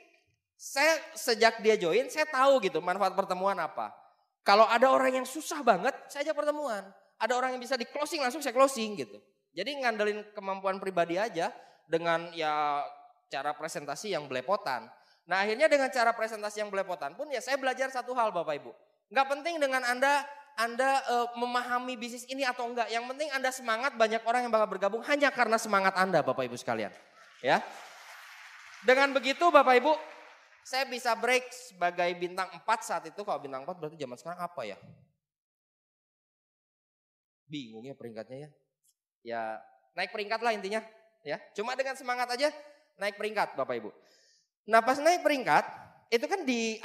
saya sejak dia join saya tahu gitu manfaat pertemuan apa. Kalau ada orang yang susah banget, saya ajak pertemuan. Ada orang yang bisa di closing langsung saya closing gitu. Jadi ngandelin kemampuan pribadi aja dengan ya cara presentasi yang belepotan. Nah akhirnya dengan cara presentasi yang belepotan pun ya saya belajar satu hal Bapak Ibu. Nggak penting dengan Anda memahami bisnis ini atau enggak. Yang penting Anda semangat, banyak orang yang bakal bergabung hanya karena semangat Anda Bapak Ibu sekalian. Ya. Dengan begitu Bapak Ibu, saya bisa break sebagai bintang 4 saat itu. Kalau bintang 4 berarti zaman sekarang apa ya? Bingung ya peringkatnya ya. Ya naik peringkat lah intinya. Ya, cuma dengan semangat aja naik peringkat Bapak Ibu. Nah pas naik peringkat itu kan di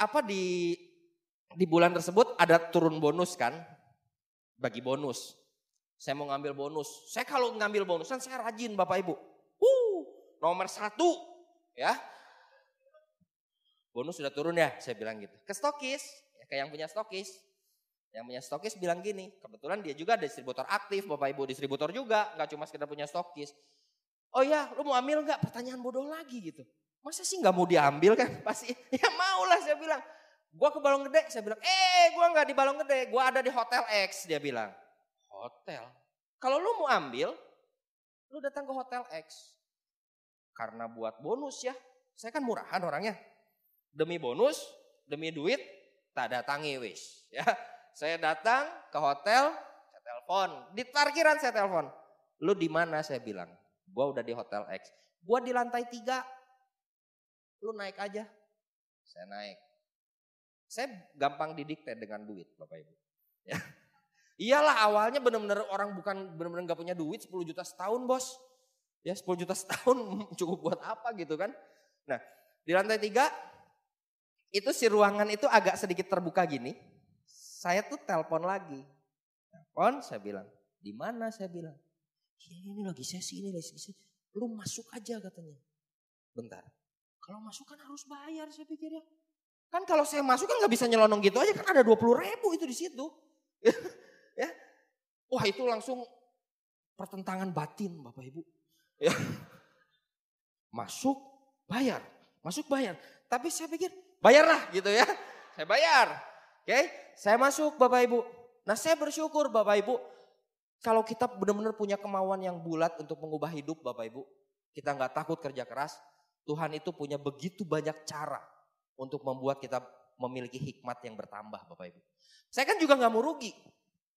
bulan tersebut ada turun bonus kan. Bagi bonus. Saya mau ngambil bonus. Saya kalau ngambil bonusan saya rajin Bapak Ibu. Nomor 1 ya. Bonus sudah turun ya, saya bilang gitu. Ke stokis, ya, ke yang punya stokis. Yang punya stokis bilang gini, kebetulan dia juga distributor aktif, Bapak Ibu distributor juga, nggak cuma sekedar punya stokis. Oh ya, lu mau ambil nggak? Pertanyaan bodoh lagi gitu. Masa sih nggak mau diambil kan? Pasti, ya mau lah saya bilang. Gua ke Balong Gede, saya bilang, gua nggak di Balong Gede, gua ada di Hotel X, dia bilang. Hotel? Kalau lu mau ambil, lu datang ke Hotel X. Karena buat bonus ya, saya kan murahan orangnya. Demi bonus, demi duit, tak datangi wis. Ya, saya datang ke hotel, saya telepon. Di parkiran saya telepon. Lu di mana saya bilang. Gua udah di Hotel X. Gua di lantai 3. Lu naik aja. Saya naik. Saya gampang didikte dengan duit Bapak Ibu. Ya. Iyalah awalnya benar-benar orang bukan benar-benar gak punya duit 10 juta setahun bos. Ya 10 juta setahun cukup buat apa gitu kan. Nah di lantai 3. Itu si ruangan itu agak sedikit terbuka gini. Saya tuh telepon lagi. Telepon saya bilang. Di mana saya bilang. Ini lagi sesi ini lagi sesi. Lu masuk aja katanya. Bentar. Kalau masuk kan harus bayar saya pikir ya. Kan kalau saya masuk kan gak bisa nyelonong gitu aja. Kan ada 20.000 itu di situ. Ya. Wah itu langsung pertentangan batin Bapak Ibu. Ya. Masuk bayar. Masuk bayar. Tapi saya pikir. Bayarlah gitu ya. Saya bayar. Oke. Saya masuk Bapak Ibu. Nah saya bersyukur Bapak Ibu. Kalau kita benar-benar punya kemauan yang bulat untuk mengubah hidup Bapak Ibu. Kita gak takut kerja keras. Tuhan itu punya begitu banyak cara. Untuk membuat kita memiliki hikmat yang bertambah Bapak Ibu. Saya kan juga gak mau rugi.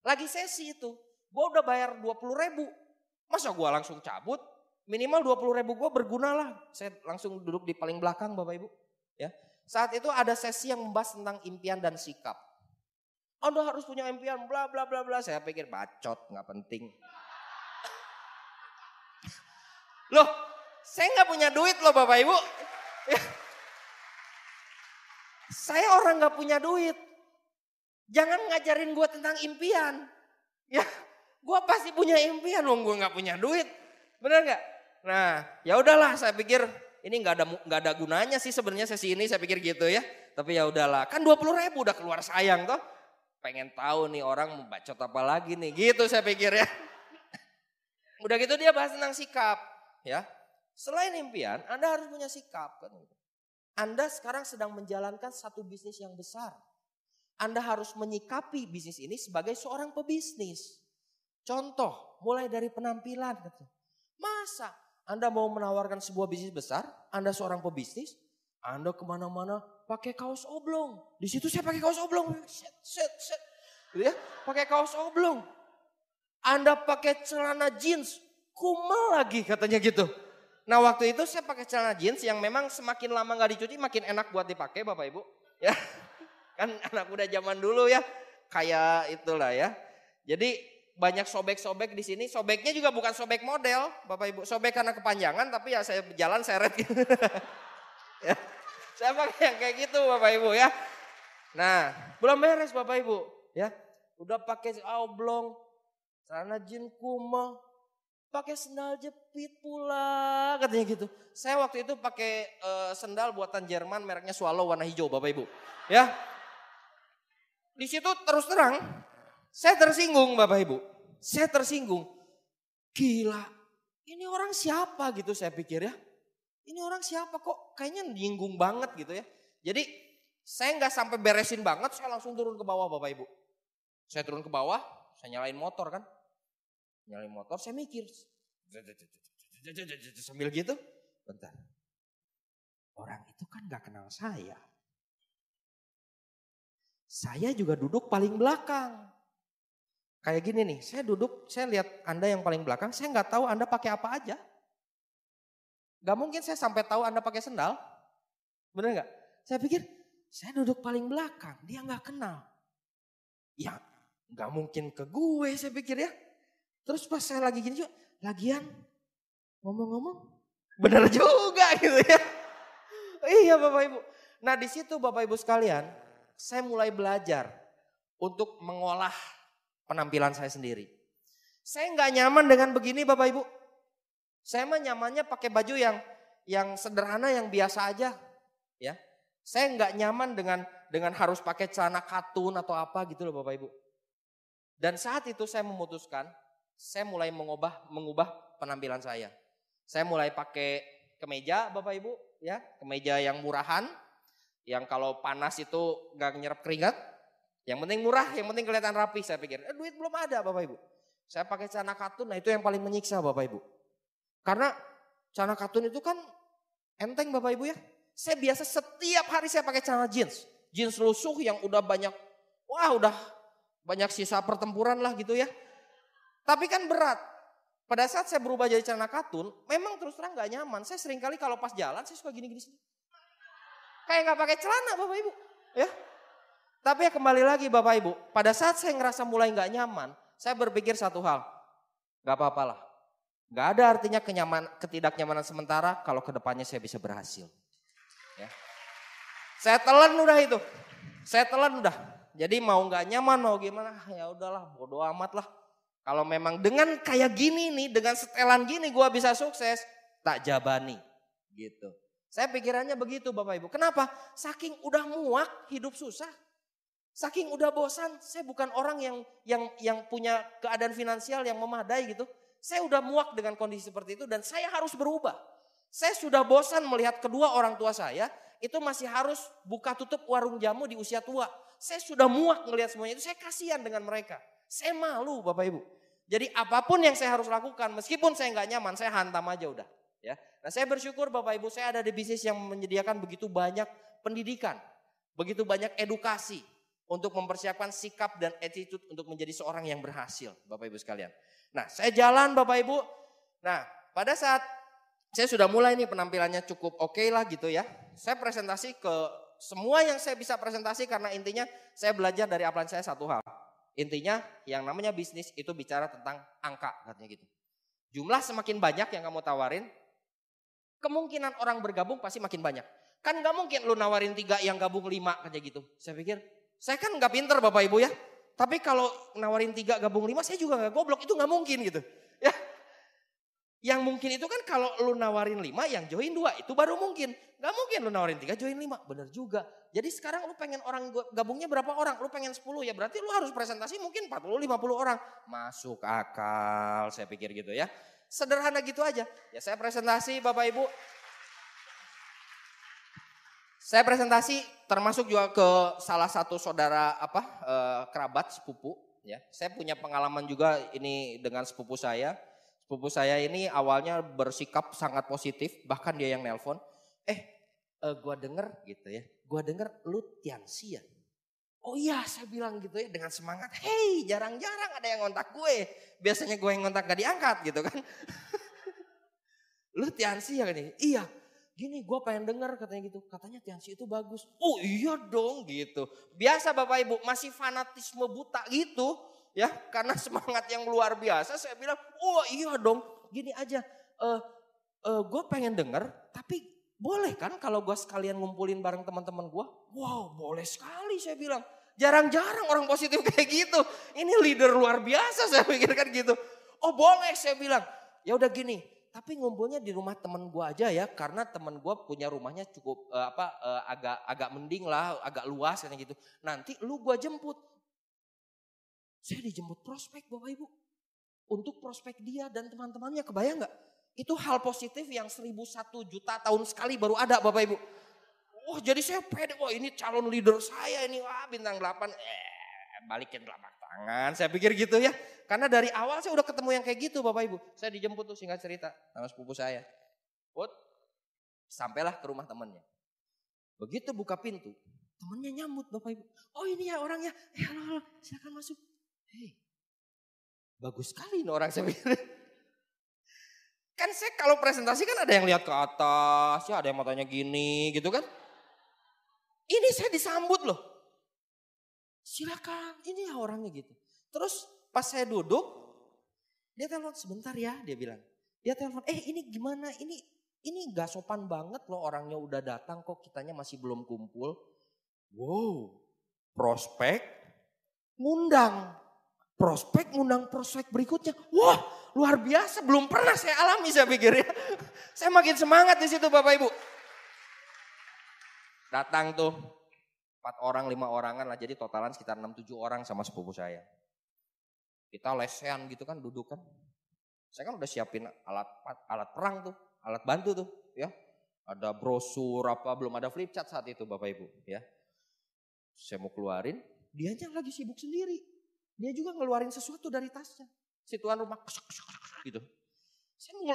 Lagi sesi itu. Gue udah bayar 20.000. Masa gue langsung cabut. Minimal 20.000 gue berguna lah. Saya langsung duduk di paling belakang Bapak Ibu. Ya. Saat itu ada sesi yang membahas tentang impian dan sikap. Anda harus punya impian bla bla bla bla. Saya pikir bacot nggak penting. Loh, saya nggak punya duit loh Bapak Ibu. Ya. Saya orang nggak punya duit. Jangan ngajarin gue tentang impian. Ya, gue pasti punya impian, wong gue nggak punya duit. Benar nggak? Nah, ya udahlah saya pikir. Ini nggak ada gunanya sih sebenarnya sesi ini saya pikir gitu ya. Tapi ya udahlah, kan 20.000 udah keluar sayang toh. Pengen tahu nih orang mau bacot apa lagi nih, gitu saya pikir ya. Udah gitu dia bahas tentang sikap ya. Selain impian, Anda harus punya sikap kan. Anda sekarang sedang menjalankan satu bisnis yang besar. Anda harus menyikapi bisnis ini sebagai seorang pebisnis. Contoh, mulai dari penampilan. Masa Anda mau menawarkan sebuah bisnis besar, Anda seorang pebisnis, Anda kemana-mana pakai kaos oblong. Di situ saya pakai kaus oblong. Set. Gitu ya, pakai kaos oblong. Anda pakai celana jeans, kumel lagi katanya gitu. Nah waktu itu saya pakai celana jeans yang memang semakin lama gak dicuci makin enak buat dipakai Bapak Ibu. Ya, kan anak muda zaman dulu ya, kayak itulah ya. Jadi banyak sobek-sobek di sini. Sobeknya juga bukan sobek model Bapak Ibu. Sobek karena kepanjangan tapi ya saya jalan seret gitu. Ya, saya pakai yang kayak gitu Bapak Ibu ya. Nah belum beres Bapak Ibu ya. Udah pakai oblong, celana jeans kumel. Pakai sendal jepit pula katanya gitu. Saya waktu itu pakai sendal buatan Jerman mereknya Swallow warna hijau Bapak Ibu. Ya. Di situ terus terang saya tersinggung Bapak Ibu. Saya tersinggung. Gila. Ini orang siapa gitu saya pikir ya. Ini orang siapa kok kayaknya nyinggung banget gitu ya. Jadi saya nggak sampai beresin banget, saya langsung turun ke bawah Bapak Ibu. Saya turun ke bawah, saya nyalain motor kan. Nyalain motor, saya mikir. Sambil gitu, bentar. Orang itu kan gak kenal saya. Saya juga duduk paling belakang. Kayak gini nih, saya duduk, saya lihat Anda yang paling belakang, saya gak tahu Anda pakai apa aja. Gak mungkin saya sampai tahu Anda pakai sendal. Bener gak? Saya pikir, saya duduk paling belakang, dia gak kenal. Ya gak mungkin ke gue saya pikir ya. Terus pas saya lagi gini juga, lagian ngomong-ngomong benar juga gitu ya. Iya Bapak Ibu. Nah di situ Bapak Ibu sekalian, saya mulai belajar untuk mengolah penampilan saya sendiri. Saya nggak nyaman dengan begini Bapak Ibu. Saya mah nyamannya pakai baju yang sederhana, yang biasa aja. Ya, saya nggak nyaman dengan harus pakai celana katun atau apa gitu loh Bapak Ibu. Dan saat itu saya memutuskan, saya mulai mengubah penampilan saya. Saya mulai pakai kemeja Bapak Ibu, ya, kemeja yang murahan, yang kalau panas itu nggak nyerap keringat. Yang penting murah, yang penting kelihatan rapi. Saya pikir, duit belum ada Bapak Ibu. Saya pakai celana katun, nah itu yang paling menyiksa Bapak Ibu. Karena celana katun itu kan enteng Bapak Ibu ya. Saya biasa setiap hari saya pakai celana jeans. Jeans lusuh yang udah banyak, udah banyak sisa pertempuran lah gitu ya. Tapi kan berat. Pada saat saya berubah jadi celana katun, memang terus terang gak nyaman. Saya sering kali kalau pas jalan, saya suka gini-gini sini. Kayak gak pakai celana Bapak Ibu. Ya. Tapi ya kembali lagi Bapak Ibu, pada saat saya ngerasa mulai gak nyaman, saya berpikir satu hal, gak apa-apalah. Gak ada artinya ketidaknyamanan sementara kalau kedepannya saya bisa berhasil. Ya. Saya telan udah itu, saya telan udah. Jadi mau gak nyaman, mau gimana, ya udahlah bodo amat lah. Kalau memang dengan kayak gini nih, dengan setelan gini gue bisa sukses, tak jabani gitu. Saya pikirannya begitu Bapak Ibu. Kenapa? Saking udah muak hidup susah. Saking udah bosan, saya bukan orang yang punya keadaan finansial yang memadai gitu. Saya udah muak dengan kondisi seperti itu dan saya harus berubah. Saya sudah bosan melihat kedua orang tua saya itu masih harus buka tutup warung jamu di usia tua. Saya sudah muak melihat semuanya itu, saya kasihan dengan mereka. Saya malu Bapak Ibu. Jadi apapun yang saya harus lakukan, meskipun saya nggak nyaman, saya hantam aja udah. Ya. Nah saya bersyukur Bapak Ibu, saya ada di bisnis yang menyediakan begitu banyak pendidikan, begitu banyak edukasi untuk mempersiapkan sikap dan attitude untuk menjadi seorang yang berhasil Bapak Ibu sekalian. Nah saya jalan Bapak Ibu, nah pada saat saya sudah mulai nih penampilannya cukup oke lah gitu ya. Saya presentasi ke semua yang saya bisa presentasi karena intinya saya belajar dari upline saya satu hal. Intinya yang namanya bisnis itu bicara tentang angka katanya gitu. Jumlah semakin banyak yang kamu tawarin, kemungkinan orang bergabung pasti makin banyak. Kan gak mungkin lu nawarin 3 yang gabung 5 kayak gitu. Saya pikir, saya kan gak pinter Bapak Ibu ya. Tapi kalau nawarin 3 gabung 5 saya juga gak goblok, itu gak mungkin gitu. Ya. Yang mungkin itu kan kalau lu nawarin 5 yang join 2 itu baru mungkin. Gak mungkin lu nawarin 3 join 5, bener juga. Jadi sekarang lu pengen orang gabungnya berapa orang? Lu pengen 10 ya berarti lu harus presentasi mungkin 40-50 orang. Masuk akal saya pikir gitu ya. Sederhana gitu aja. Ya saya presentasi Bapak Ibu. Saya presentasi termasuk juga ke salah satu saudara kerabat sepupu. Ya, saya punya pengalaman juga ini dengan sepupu saya. Sepupu saya ini awalnya bersikap sangat positif, bahkan dia yang nelpon. Gua denger gitu ya, gua denger lu Tianxi ya. Oh iya, saya bilang gitu ya dengan semangat. Hey, jarang-jarang ada yang ngontak gue. Biasanya gue yang ngontak gak diangkat gitu kan. Lu Tiansi ya kan? Iya. Gini gue pengen denger katanya gitu. Katanya Tiansi itu bagus. Oh iya dong gitu. Biasa Bapak Ibu masih fanatisme buta gitu. Ya karena semangat yang luar biasa saya bilang oh iya dong. Gini aja. Gue pengen denger tapi boleh kan kalau gue sekalian ngumpulin bareng teman-teman gue? Wow boleh sekali saya bilang. Jarang-jarang orang positif kayak gitu. Ini leader luar biasa saya pikirkan gitu. Oh boleh saya bilang. Ya udah gini. Tapi ngumpulnya di rumah temen gue aja ya. Karena temen gue punya rumahnya cukup agak mending lah. Agak luas kayak gitu. Nanti lu gue jemput. Saya dijemput prospek Bapak Ibu. Untuk prospek dia dan teman-temannya kebayang gak? Itu hal positif yang 1001 juta tahun sekali baru ada Bapak Ibu. Wah jadi saya pede, wah ini calon leader saya ini, wah bintang 8. Balikin telapak tangan, saya pikir gitu ya. Karena dari awal saya udah ketemu yang kayak gitu Bapak Ibu. Saya dijemput tuh singkat cerita sama sepupu saya. Sampailah ke rumah temannya. Begitu buka pintu, temannya nyambut Bapak Ibu. Oh ini ya orangnya, halo, silakan masuk. Hei, bagus sekali ini orang saya pikir. Kan saya kalau presentasi kan ada yang lihat ke atas, ya ada yang matanya gini gitu kan. Ini saya disambut loh. Silakan, ini ya orangnya gitu. Terus pas saya duduk, dia telepon sebentar ya, dia bilang. Dia telepon, ini gimana, ini gak sopan banget loh orangnya udah datang kok kitanya masih belum kumpul. Wow, prospek ngundang prospek berikutnya. Wah, luar biasa, belum pernah saya alami saya pikir ya. Saya makin semangat di situ Bapak Ibu. Datang tuh 4 orang, 5 orangan lah, jadi totalan sekitar 6-7 orang sama sepupu saya. Kita lesehan gitu kan, duduk kan. Saya kan udah siapin alat perang tuh, alat bantu tuh ya. Ada brosur belum ada flip chart saat itu Bapak Ibu ya. Saya mau keluarin, dianya lagi sibuk sendiri. Dia juga ngeluarin sesuatu dari tasnya. Si tuan rumah gitu.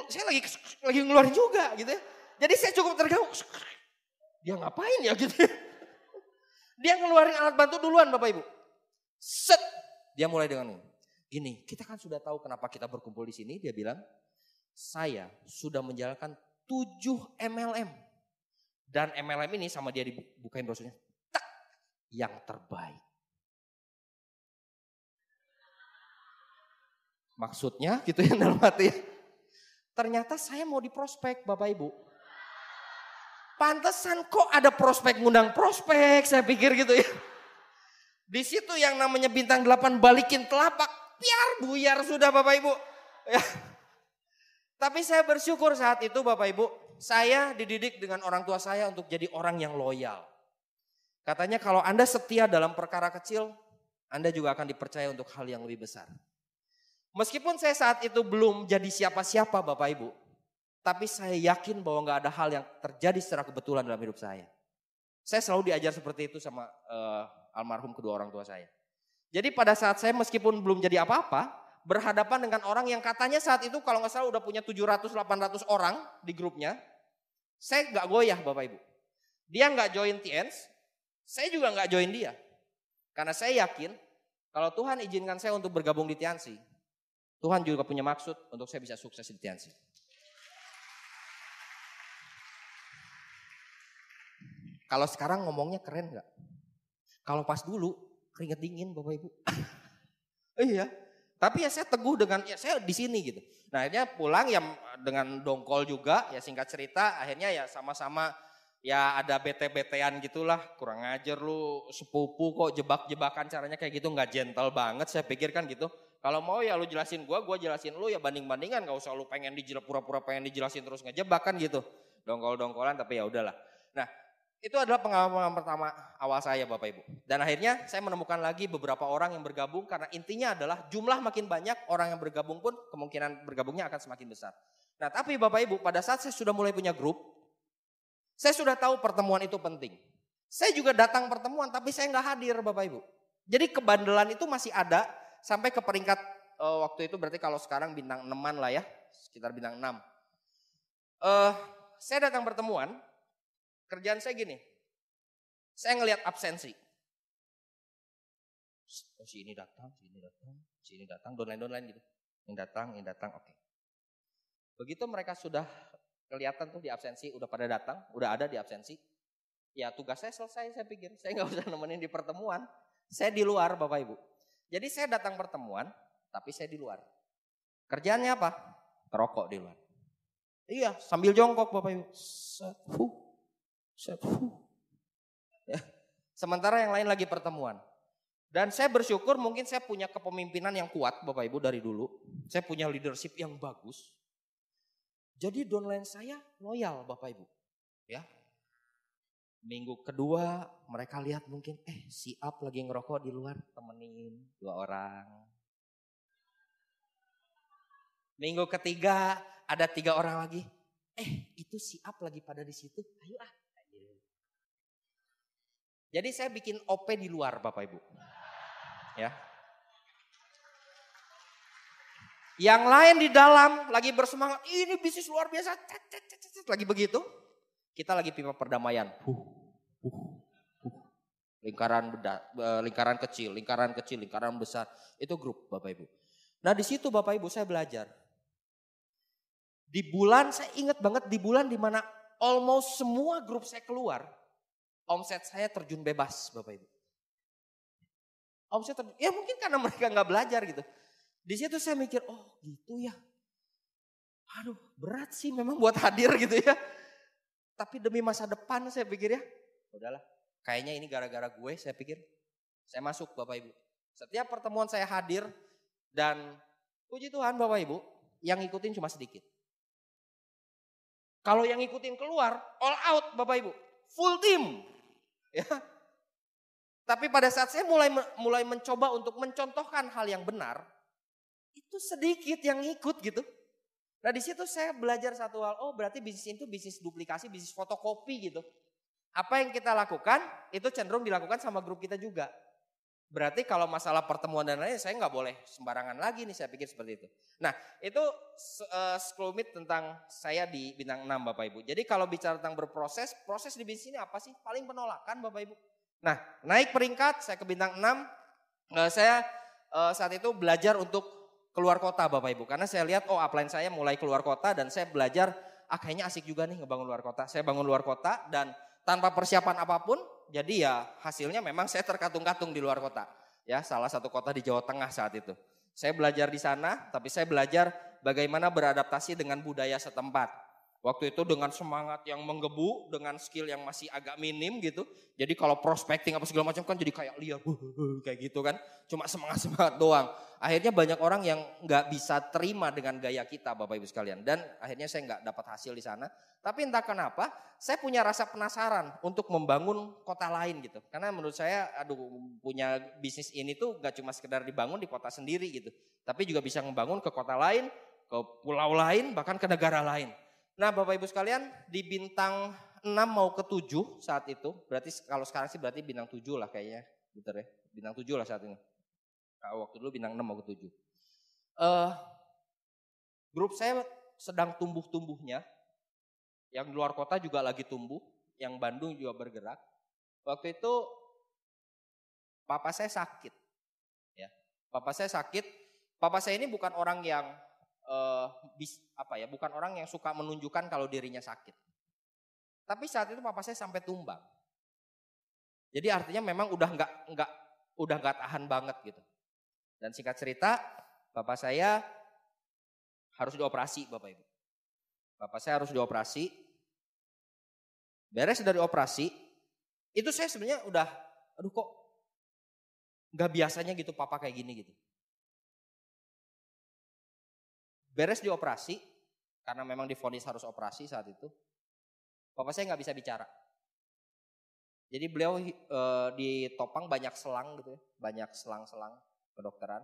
Saya lagi ngeluarin juga gitu ya. Jadi saya cukup terganggu. Dia ngapain ya gitu ya. Dia ngeluarin alat bantu duluan Bapak Ibu. Set. Dia mulai dengan gini, kita kan sudah tahu kenapa kita berkumpul di sini. Dia bilang, saya sudah menjalankan 7 MLM. Dan MLM ini sama dia dibukain brosurnya. Tak, yang terbaik. Maksudnya gitu ya dalam hati. Ternyata saya mau diprospek Bapak Ibu. Pantesan kok ada prospek ngundang prospek, saya pikir gitu ya. Di situ yang namanya bintang 8 balikin telapak, biar buyar sudah Bapak Ibu. Ya. Tapi saya bersyukur saat itu Bapak Ibu, saya dididik dengan orang tua saya untuk jadi orang yang loyal. Katanya kalau Anda setia dalam perkara kecil, Anda juga akan dipercaya untuk hal yang lebih besar. Meskipun saya saat itu belum jadi siapa-siapa Bapak Ibu, tapi saya yakin bahwa gak ada hal yang terjadi secara kebetulan dalam hidup saya. Saya selalu diajar seperti itu sama almarhum kedua orang tua saya. Jadi pada saat saya meskipun belum jadi apa-apa, berhadapan dengan orang yang katanya saat itu kalau gak salah udah punya 700-800 orang di grupnya, saya gak goyah Bapak Ibu. Dia gak join TNS, saya juga gak join dia. Karena saya yakin kalau Tuhan izinkan saya untuk bergabung di Tiansi, Tuhan juga punya maksud untuk saya bisa sukses di Tiansi. Kalau sekarang ngomongnya keren gak? Kalau pas dulu keringet dingin Bapak Ibu. Iya. Tapi ya saya teguh dengan ya saya di sini gitu. Nah akhirnya pulang ya dengan dongkol juga ya singkat cerita akhirnya ya sama-sama ya ada bete-betean gitulah. Kurang ajar lu sepupu kok jebak-jebakan caranya kayak gitu nggak gentle banget saya pikir kan gitu. Kalau mau ya lu jelasin gua jelasin lu ya banding-bandingan gak usah lu pura-pura pengen dijelasin terus ngejebak kan gitu. Dongkol-dongkolan tapi ya udahlah. Nah itu adalah pengalaman pertama awal saya Bapak Ibu. Dan akhirnya saya menemukan lagi beberapa orang yang bergabung karena intinya adalah jumlah makin banyak orang yang bergabung pun kemungkinan bergabungnya akan semakin besar. Nah tapi Bapak Ibu pada saat saya sudah mulai punya grup, saya sudah tahu pertemuan itu penting. Saya juga datang pertemuan tapi saya nggak hadir Bapak Ibu. Jadi kebandelan itu masih ada sampai ke peringkat waktu itu berarti kalau sekarang bintang 6-an lah ya, sekitar bintang 6. Saya datang pertemuan, kerjaan saya gini, saya ngelihat absensi. si ini datang, si ini datang, downline gitu. Yang datang, oke. Begitu mereka sudah kelihatan tuh di absensi, udah pada datang, udah ada di absensi. Ya tugas saya selesai, saya pikir. Saya nggak usah nemenin di pertemuan. Saya di luar Bapak Ibu. Jadi saya datang pertemuan, tapi saya di luar. Kerjaannya apa? Ngerokok di luar. Iya, sambil jongkok Bapak Ibu. Set. Ya. Sementara yang lain lagi pertemuan. Dan saya bersyukur mungkin saya punya kepemimpinan yang kuat Bapak Ibu dari dulu. Saya punya leadership yang bagus. Jadi downline saya loyal Bapak Ibu. Ya. Minggu kedua mereka lihat mungkin si Up lagi ngerokok di luar, temenin 2 orang. Minggu ketiga ada 3 orang lagi. Itu si Up lagi pada di situ. Ayo ah. Jadi saya bikin OP di luar Bapak Ibu. Ya. Yang lain di dalam lagi bersemangat. Ini bisnis luar biasa. Lagi begitu. Kita lagi pipa perdamaian. Lingkaran kecil, lingkaran besar. Itu grup Bapak Ibu. Nah di situ Bapak Ibu saya belajar. Di bulan, saya ingat banget di bulan dimana almost semua grup saya keluar. Omset saya terjun bebas Bapak Ibu. Ya mungkin karena mereka gak belajar gitu. Di situ saya mikir, oh gitu ya. Aduh berat sih memang buat hadir gitu ya. Tapi demi masa depan saya pikir ya. Udahlah, kayaknya ini gara-gara gue saya pikir. Saya masuk Bapak Ibu. Setiap pertemuan saya hadir dan puji Tuhan Bapak Ibu, yang ngikutin cuma sedikit. Kalau yang ngikutin keluar, all out Bapak Ibu, full team. Ya. Tapi pada saat saya mulai mencoba untuk mencontohkan hal yang benar, itu sedikit yang ngikut gitu. Nah di situ saya belajar satu hal, oh berarti bisnis itu bisnis duplikasi, bisnis fotokopi gitu. Apa yang kita lakukan itu cenderung dilakukan sama grup kita juga. Berarti kalau masalah pertemuan dan lain-lain saya nggak boleh sembarangan lagi nih, saya pikir seperti itu. Nah itu sekelumit tentang saya di bintang 6 Bapak Ibu. Jadi kalau bicara tentang berproses, proses di bisnis ini apa sih? Paling penolakan Bapak Ibu. Nah naik peringkat saya ke bintang 6, saya saat itu belajar untuk keluar kota Bapak Ibu. Karena saya lihat upline saya mulai keluar kota dan saya belajar kayaknya asik juga nih ngebangun luar kota. Saya bangun luar kota dan tanpa persiapan apapun, jadi ya hasilnya memang saya terkatung-katung di luar kota. Ya, salah satu kota di Jawa Tengah saat itu. Saya belajar di sana, tapi saya belajar bagaimana beradaptasi dengan budaya setempat. Waktu itu dengan semangat yang menggebu, dengan skill yang masih agak minim gitu. Jadi kalau prospecting apa segala macam kan jadi kayak liar, kayak gitu kan. Cuma semangat-semangat doang. Akhirnya banyak orang yang nggak bisa terima dengan gaya kita Bapak Ibu sekalian. Dan akhirnya saya nggak dapat hasil di sana. Tapi entah kenapa saya punya rasa penasaran untuk membangun kota lain gitu. Karena menurut saya punya bisnis ini tuh gak cuma sekedar dibangun di kota sendiri gitu. Tapi juga bisa membangun ke kota lain, ke pulau lain, bahkan ke negara lain. Nah Bapak Ibu sekalian di bintang 6 mau ke 7 saat itu. Berarti kalau sekarang sih berarti bintang 7 lah kayaknya. Betul ya, bintang 7 lah saat ini. Waktu dulu bintang 6 mau ke 7. Grup saya sedang tumbuh-tumbuhnya. Yang di luar kota juga lagi tumbuh. Yang Bandung juga bergerak. Waktu itu papa saya sakit. Ya, papa saya sakit. Papa saya ini bukan orang yang bukan orang yang suka menunjukkan kalau dirinya sakit. Tapi saat itu papa saya sampai tumbang. Jadi artinya memang udah nggak tahan banget gitu. Dan singkat cerita, papa saya harus dioperasi Bapak Ibu. Papa saya harus dioperasi. Beres dari operasi, itu saya sebenarnya udah, kok nggak biasanya gitu papa kayak gini gitu. Beres dioperasi, karena memang divonis harus operasi saat itu, papa saya nggak bisa bicara. Jadi beliau ditopang banyak selang gitu ya, banyak selang-selang kedokteran,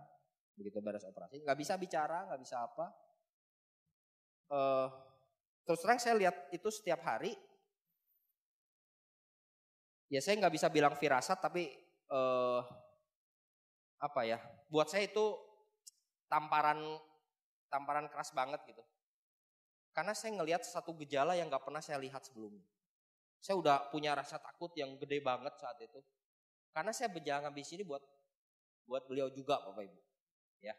begitu beres operasi, nggak bisa bicara, nggak bisa apa. Terus terang saya lihat itu setiap hari, ya saya nggak bisa bilang firasat, tapi buat saya itu tamparan keras banget gitu. Karena saya ngelihat satu gejala yang gak pernah saya lihat sebelumnya. Saya udah punya rasa takut yang gede banget saat itu. Karena saya berjalan bisnis ini buat buat beliau juga Bapak Ibu. Ya.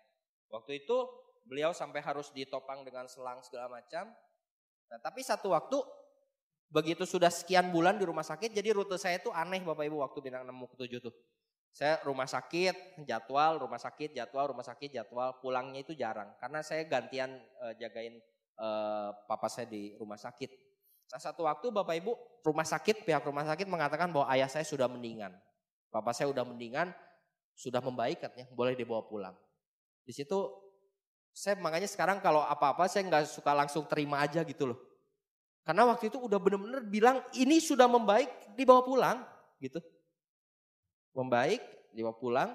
Waktu itu beliau sampai harus ditopang dengan selang segala macam. Nah, tapi satu waktu begitu sudah sekian bulan di rumah sakit, jadi rute saya itu aneh Bapak Ibu waktu bintang 6 ke 7 tuh. Saya rumah sakit, jadwal, rumah sakit, jadwal, rumah sakit, jadwal, pulangnya itu jarang. Karena saya gantian jagain papa saya di rumah sakit. Nah, satu waktu Bapak Ibu, pihak rumah sakit mengatakan bahwa ayah saya sudah mendingan. Papa saya udah mendingan, sudah membaik katanya, boleh dibawa pulang. Di situ saya makanya sekarang kalau apa-apa saya nggak suka langsung terima aja gitu loh. Karena waktu itu udah benar-benar bilang ini sudah membaik, dibawa pulang gitu. Membaik, dibawa pulang.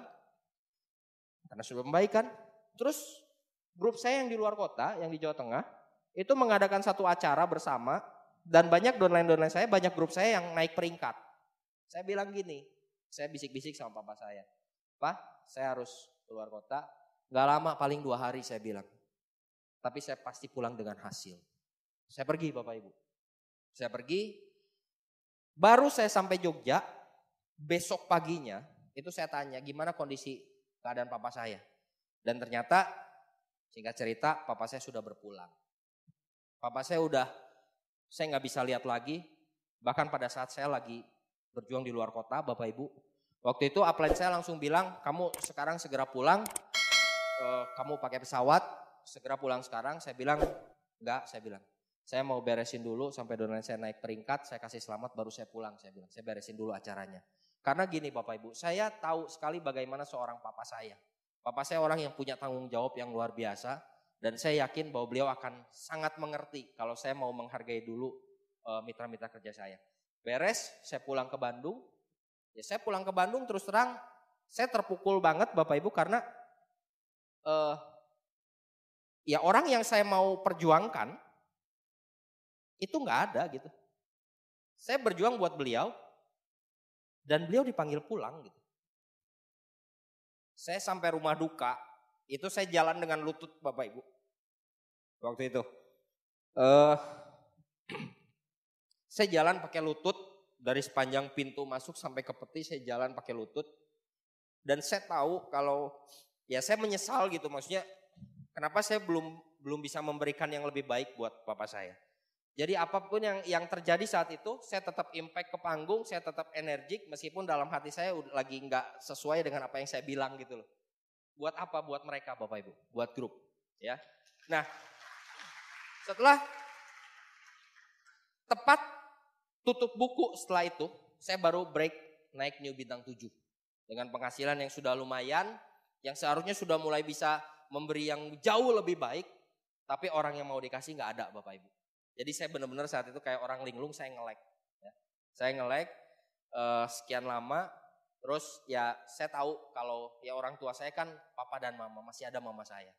Karena sudah membaik kan. Terus grup saya yang di luar kota, yang di Jawa Tengah, itu mengadakan satu acara bersama. Dan banyak downline saya, banyak grup saya yang naik peringkat. Saya bilang gini, saya bisik-bisik sama papa saya. Pak, saya harus keluar kota. Gak lama, paling 2 hari saya bilang. Tapi saya pasti pulang dengan hasil. Saya pergi Bapak Ibu. Saya pergi, baru saya sampai Jogja, besok paginya itu saya tanya gimana kondisi keadaan papa saya. Dan ternyata singkat cerita papa saya sudah berpulang. Papa saya nggak bisa lihat lagi. Bahkan pada saat saya lagi berjuang di luar kota Bapak Ibu. Waktu itu upline saya langsung bilang kamu sekarang segera pulang. Kamu pakai pesawat segera pulang sekarang. Saya bilang enggak, saya mau beresin dulu sampai downline saya naik peringkat, saya kasih selamat baru saya pulang. Saya bilang saya beresin dulu acaranya. Karena gini Bapak Ibu, saya tahu sekali bagaimana seorang papa saya. Papa saya orang yang punya tanggung jawab yang luar biasa. Dan saya yakin bahwa beliau akan sangat mengerti kalau saya mau menghargai dulu mitra-mitra kerja saya. Beres, saya pulang ke Bandung. Ya saya pulang ke Bandung terus terang, saya terpukul banget Bapak Ibu karena ya orang yang saya mau perjuangkan itu nggak ada gitu. Saya berjuang buat beliau dan beliau dipanggil pulang gitu. Saya sampai rumah duka, itu saya jalan dengan lutut Bapak Ibu. Waktu itu. Saya jalan pakai lutut dari sepanjang pintu masuk sampai ke peti saya jalan pakai lutut. Dan saya tahu kalau ya saya menyesal gitu maksudnya kenapa saya belum bisa memberikan yang lebih baik buat papa saya. Jadi apapun yang terjadi saat itu, saya tetap impact ke panggung, saya tetap energik meskipun dalam hati saya lagi nggak sesuai dengan apa yang saya bilang gitu loh. Buat apa? Buat mereka Bapak Ibu, buat grup. Ya. Nah, setelah tepat tutup buku setelah itu, saya baru break naik New Bintang 7. Dengan penghasilan yang sudah lumayan, yang seharusnya sudah mulai bisa memberi yang jauh lebih baik, tapi orang yang mau dikasih nggak ada Bapak Ibu. Jadi saya benar-benar saat itu kayak orang linglung, saya nge-lag. Ya. Saya nge-lag sekian lama, terus ya saya tahu kalau ya orang tua saya kan papa dan mama, masih ada mama saya.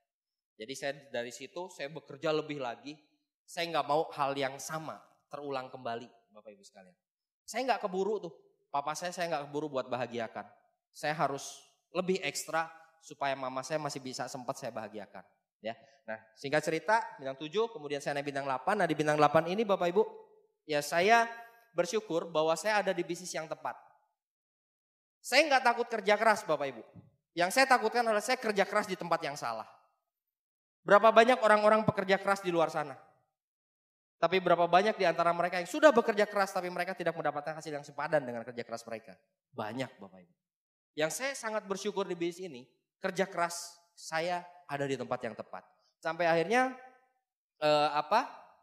Jadi saya dari situ saya bekerja lebih lagi, saya nggak mau hal yang sama terulang kembali Bapak Ibu sekalian. Saya nggak keburu tuh, papa saya nggak keburu buat bahagiakan. Saya harus lebih ekstra supaya mama saya masih bisa sempat saya bahagiakan. Ya, nah singkat cerita bintang 7 kemudian saya naik bintang 8. Nah di bintang 8 ini Bapak Ibu ya saya bersyukur bahwa saya ada di bisnis yang tepat. Saya nggak takut kerja keras Bapak Ibu. Yang saya takutkan adalah saya kerja keras di tempat yang salah. Berapa banyak orang-orang pekerja keras di luar sana. Tapi berapa banyak di antara mereka yang sudah bekerja keras tapi mereka tidak mendapatkan hasil yang sepadan dengan kerja keras mereka. Banyak Bapak Ibu. Yang saya sangat bersyukur di bisnis ini kerja keras saya ada di tempat yang tepat. Sampai akhirnya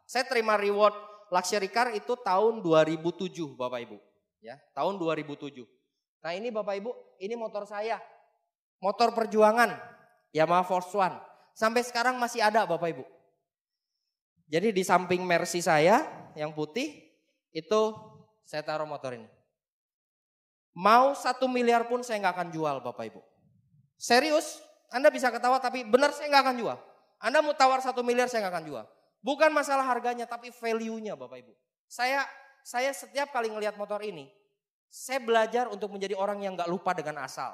saya terima reward luxury car itu tahun 2007 Bapak Ibu. Ya, tahun 2007. Nah ini Bapak Ibu, ini motor saya. Motor perjuangan Yamaha Force One. Sampai sekarang masih ada Bapak Ibu. Jadi di samping Mercy saya yang putih itu saya taruh motor ini. Mau 1 miliar pun saya nggak akan jual Bapak Ibu. Serius. Anda bisa ketawa tapi benar saya nggak akan jual. Anda mau tawar 1 miliar saya nggak akan jual. Bukan masalah harganya tapi value-nya Bapak Ibu. Saya setiap kali ngelihat motor ini, saya belajar untuk menjadi orang yang nggak lupa dengan asal.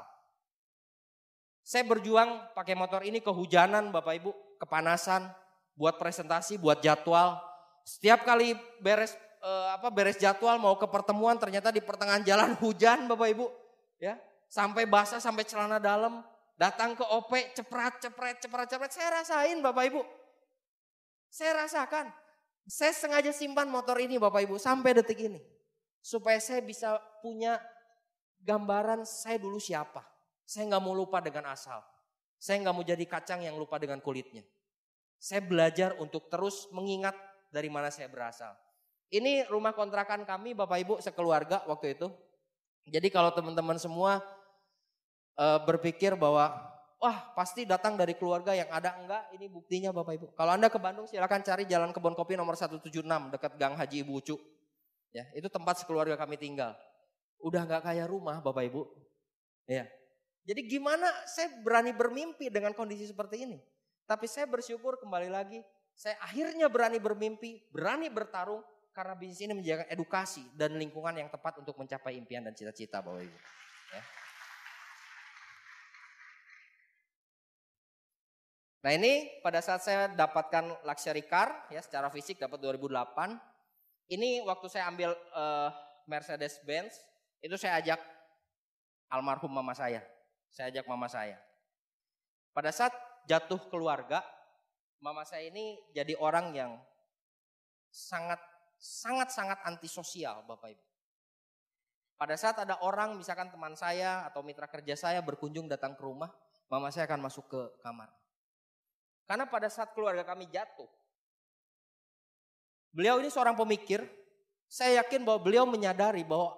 Saya berjuang pakai motor ini kehujanan Bapak Ibu, kepanasan, buat presentasi, buat jadwal. Setiap kali beres jadwal mau ke pertemuan ternyata di pertengahan jalan hujan Bapak Ibu. Ya. Sampai basah, sampai celana dalam. Datang ke OP, ceprat. Saya rasain Bapak Ibu. Saya rasakan. Saya sengaja simpan motor ini Bapak Ibu sampai detik ini. Supaya saya bisa punya gambaran saya dulu siapa. Saya gak mau lupa dengan asal. Saya gak mau jadi kacang yang lupa dengan kulitnya. Saya belajar untuk terus mengingat dari mana saya berasal. Ini rumah kontrakan kami Bapak Ibu sekeluarga waktu itu. Jadi kalau teman-teman semua berpikir bahwa wah pasti datang dari keluarga yang ada, enggak, ini buktinya Bapak Ibu. Kalau Anda ke Bandung silakan cari Jalan Kebon Kopi nomor 176 dekat Gang Haji Ibu Ucu. Ya, itu tempat sekeluarga kami tinggal. Udah enggak kayak rumah Bapak Ibu. Ya. Jadi gimana saya berani bermimpi dengan kondisi seperti ini? Tapi saya bersyukur kembali lagi, saya akhirnya berani bermimpi, berani bertarung karena bisnis ini menjaga edukasi dan lingkungan yang tepat untuk mencapai impian dan cita-cita Bapak Ibu. Ya. Nah ini pada saat saya dapatkan luxury car ya secara fisik dapat 2008. Ini waktu saya ambil Mercedes Benz itu saya ajak almarhum mama saya. Saya ajak mama saya. Pada saat jatuh keluarga, mama saya ini jadi orang yang sangat antisosial Bapak Ibu. Pada saat ada orang misalkan teman saya atau mitra kerja saya berkunjung datang ke rumah, mama saya akan masuk ke kamar. Karena pada saat keluarga kami jatuh, beliau ini seorang pemikir, saya yakin bahwa beliau menyadari bahwa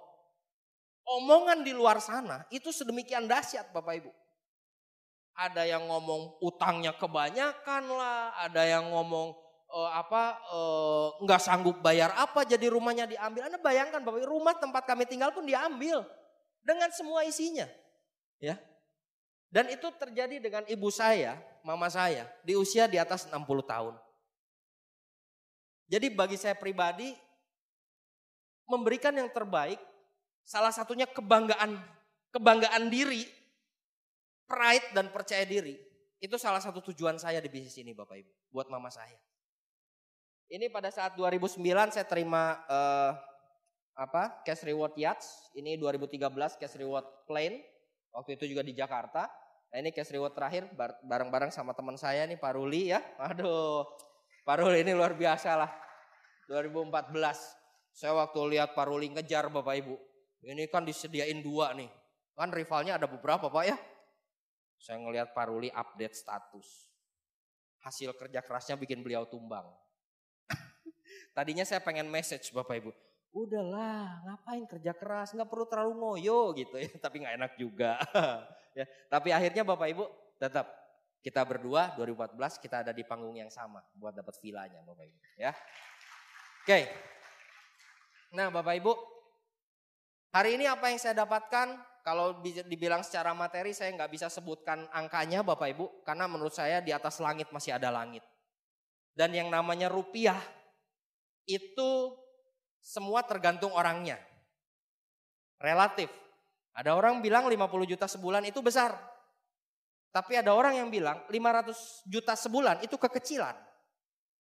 omongan di luar sana itu sedemikian dahsyat Bapak Ibu. Ada yang ngomong utangnya kebanyakan lah, ada yang ngomong nggak sanggup bayar apa jadi rumahnya diambil. Anda bayangkan Bapak Ibu, rumah tempat kami tinggal pun diambil dengan semua isinya. Ya. Dan itu terjadi dengan ibu saya, mama saya, di usia di atas 60 tahun. Jadi bagi saya pribadi, memberikan yang terbaik, salah satunya kebanggaan diri, pride dan percaya diri. Itu salah satu tujuan saya di bisnis ini Bapak Ibu, buat mama saya. Ini pada saat 2009 saya terima cash reward yachts, ini 2013 cash reward plane. Waktu itu juga di Jakarta. Nah ini cash reward terakhir bareng-bareng sama teman saya nih Pak Ruli ya. Aduh, Pak Ruli ini luar biasa lah. 2014. Saya waktu lihat Pak Ruli ngejar Bapak Ibu. Ini kan disediain 2 nih. Kan rivalnya ada beberapa Pak ya. Saya ngelihat Pak Ruli update status. Hasil kerja kerasnya bikin beliau tumbang. Tadinya saya pengen message Bapak Ibu. Udahlah, ngapain kerja keras, nggak perlu terlalu ngoyo gitu ya, tapi nggak enak juga. Ya, tapi akhirnya Bapak Ibu tetap kita berdua 2014 kita ada di panggung yang sama buat dapat villanya Bapak Ibu. Ya, oke. Nah Bapak Ibu, hari ini apa yang saya dapatkan? Kalau dibilang secara materi saya nggak bisa sebutkan angkanya Bapak Ibu, karena menurut saya di atas langit masih ada langit. Dan yang namanya rupiah itu semua tergantung orangnya. Relatif. Ada orang bilang 50 juta sebulan itu besar. Tapi ada orang yang bilang 500 juta sebulan itu kekecilan.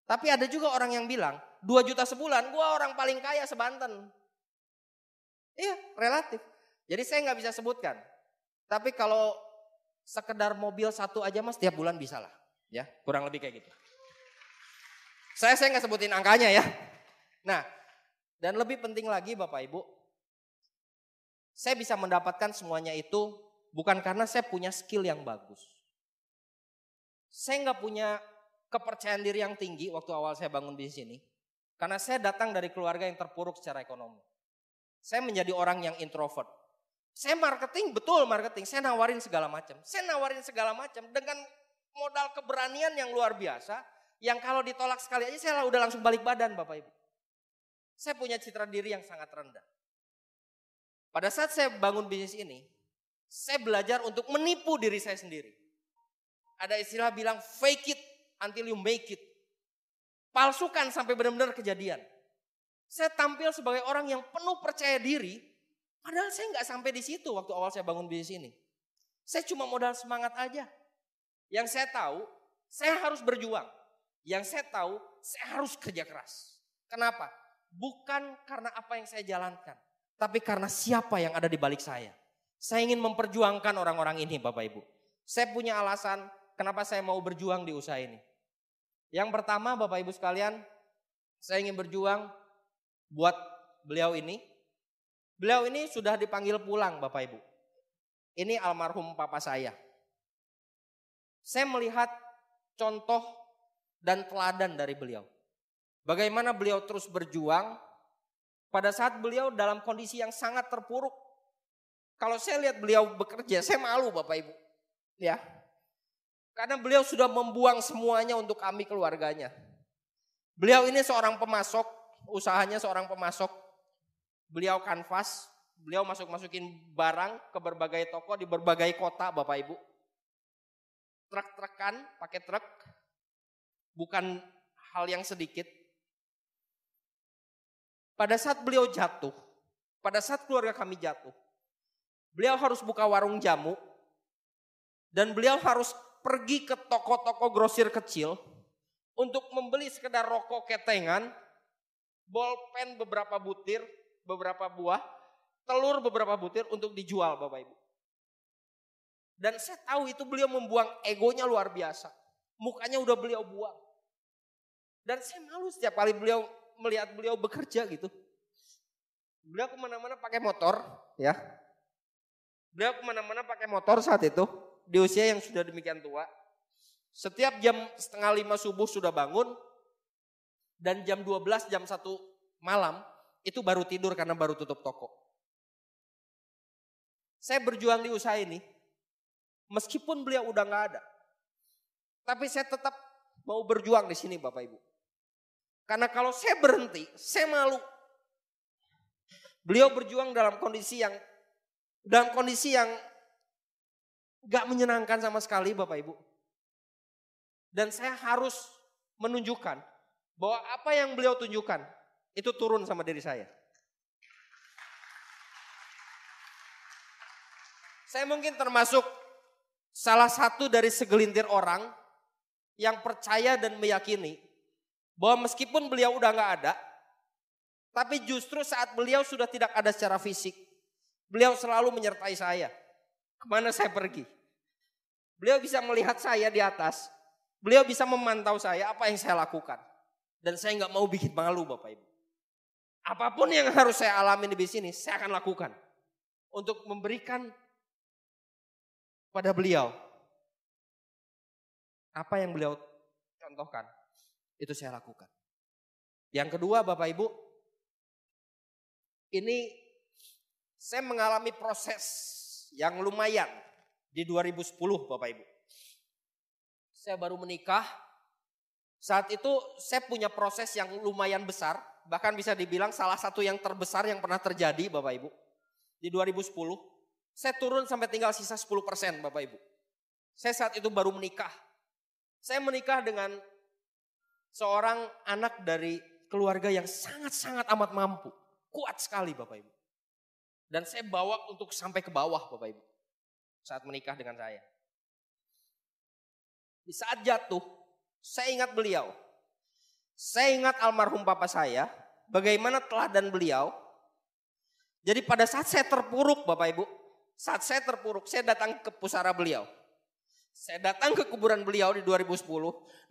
Tapi ada juga orang yang bilang 2 juta sebulan gua orang paling kaya seBanten. Iya, relatif. Jadi saya nggak bisa sebutkan. Tapi kalau sekedar mobil satu aja mas tiap bulan bisa lah. Ya, kurang lebih kayak gitu. Saya nggak sebutin angkanya ya. Nah, dan lebih penting lagi Bapak Ibu, saya bisa mendapatkan semuanya itu bukan karena saya punya skill yang bagus. Saya nggak punya kepercayaan diri yang tinggi waktu awal saya bangun bisnis ini. Karena saya datang dari keluarga yang terpuruk secara ekonomi. Saya menjadi orang yang introvert. Saya marketing, betul marketing, saya nawarin segala macam. Saya nawarin segala macam dengan modal keberanian yang luar biasa. Yang kalau ditolak sekali aja saya udah langsung balik badan Bapak Ibu. Saya punya citra diri yang sangat rendah. Pada saat saya bangun bisnis ini, saya belajar untuk menipu diri saya sendiri. Ada istilah bilang fake it until you make it. Palsukan sampai benar-benar kejadian. Saya tampil sebagai orang yang penuh percaya diri, padahal saya nggak sampai di situ waktu awal saya bangun bisnis ini. Saya cuma modal semangat aja. Yang saya tahu, saya harus berjuang. Yang saya tahu, saya harus kerja keras. Kenapa? Bukan karena apa yang saya jalankan, tapi karena siapa yang ada di balik saya. Saya ingin memperjuangkan orang-orang ini Bapak Ibu. Saya punya alasan kenapa saya mau berjuang di usaha ini. Yang pertama Bapak Ibu sekalian, saya ingin berjuang buat beliau ini. Beliau ini sudah dipanggil pulang Bapak Ibu. Ini almarhum papa saya. Saya melihat contoh dan teladan dari beliau. Bagaimana beliau terus berjuang pada saat beliau dalam kondisi yang sangat terpuruk. Kalau saya lihat beliau bekerja, saya malu Bapak Ibu. Ya. Karena beliau sudah membuang semuanya untuk kami keluarganya. Beliau ini seorang pemasok, usahanya seorang pemasok. Beliau kanvas, beliau masukin barang ke berbagai toko di berbagai kota Bapak Ibu. Truk-trukan, pakai truk, bukan hal yang sedikit. Pada saat beliau jatuh, pada saat keluarga kami jatuh, beliau harus buka warung jamu, dan beliau harus pergi ke toko-toko grosir kecil untuk membeli sekedar rokok ketengan, bolpen beberapa butir, beberapa buah, telur beberapa butir untuk dijual Bapak Ibu. Dan saya tahu itu beliau membuang egonya luar biasa. Mukanya udah beliau buang. Dan saya malu setiap kali beliau melihat beliau bekerja gitu. Beliau kemana-mana pakai motor ya. Beliau kemana-mana pakai motor saat itu. Di usia yang sudah demikian tua. Setiap jam 4:30 subuh sudah bangun. Dan jam 12, jam 1 malam itu baru tidur karena baru tutup toko. Saya berjuang di usaha ini. Meskipun beliau udah gak ada. Tapi saya tetap mau berjuang di sini Bapak Ibu. Karena kalau saya berhenti, saya malu. Beliau berjuang dalam kondisi yang gak menyenangkan sama sekali Bapak Ibu. Dan saya harus menunjukkan bahwa apa yang beliau tunjukkan itu turun sama diri saya. Saya mungkin termasuk salah satu dari segelintir orang yang percaya dan meyakini bahwa meskipun beliau udah gak ada, tapi justru saat beliau sudah tidak ada secara fisik, beliau selalu menyertai saya. Kemana saya pergi. Beliau bisa melihat saya di atas, beliau bisa memantau saya apa yang saya lakukan. Dan saya gak mau bikin malu Bapak Ibu. Apapun yang harus saya alami di sini, saya akan lakukan. Untuk memberikan pada beliau apa yang beliau contohkan. Itu saya lakukan. Yang kedua Bapak Ibu, ini saya mengalami proses yang lumayan di 2010 Bapak Ibu. Saya baru menikah, saat itu saya punya proses yang lumayan besar, bahkan bisa dibilang salah satu yang terbesar yang pernah terjadi Bapak Ibu. Di 2010, saya turun sampai tinggal sisa 10% Bapak Ibu. Saya saat itu baru menikah. Saya menikah dengan seorang anak dari keluarga yang sangat-sangat amat mampu. Kuat sekali Bapak Ibu. Dan saya bawa untuk sampai ke bawah Bapak Ibu. Saat menikah dengan saya. Di saat jatuh, saya ingat beliau. Saya ingat almarhum papa saya. Bagaimana teladan beliau. Jadi pada saat saya terpuruk Bapak Ibu. Saat saya terpuruk, saya datang ke pusara beliau. Saya datang ke kuburan beliau di 2010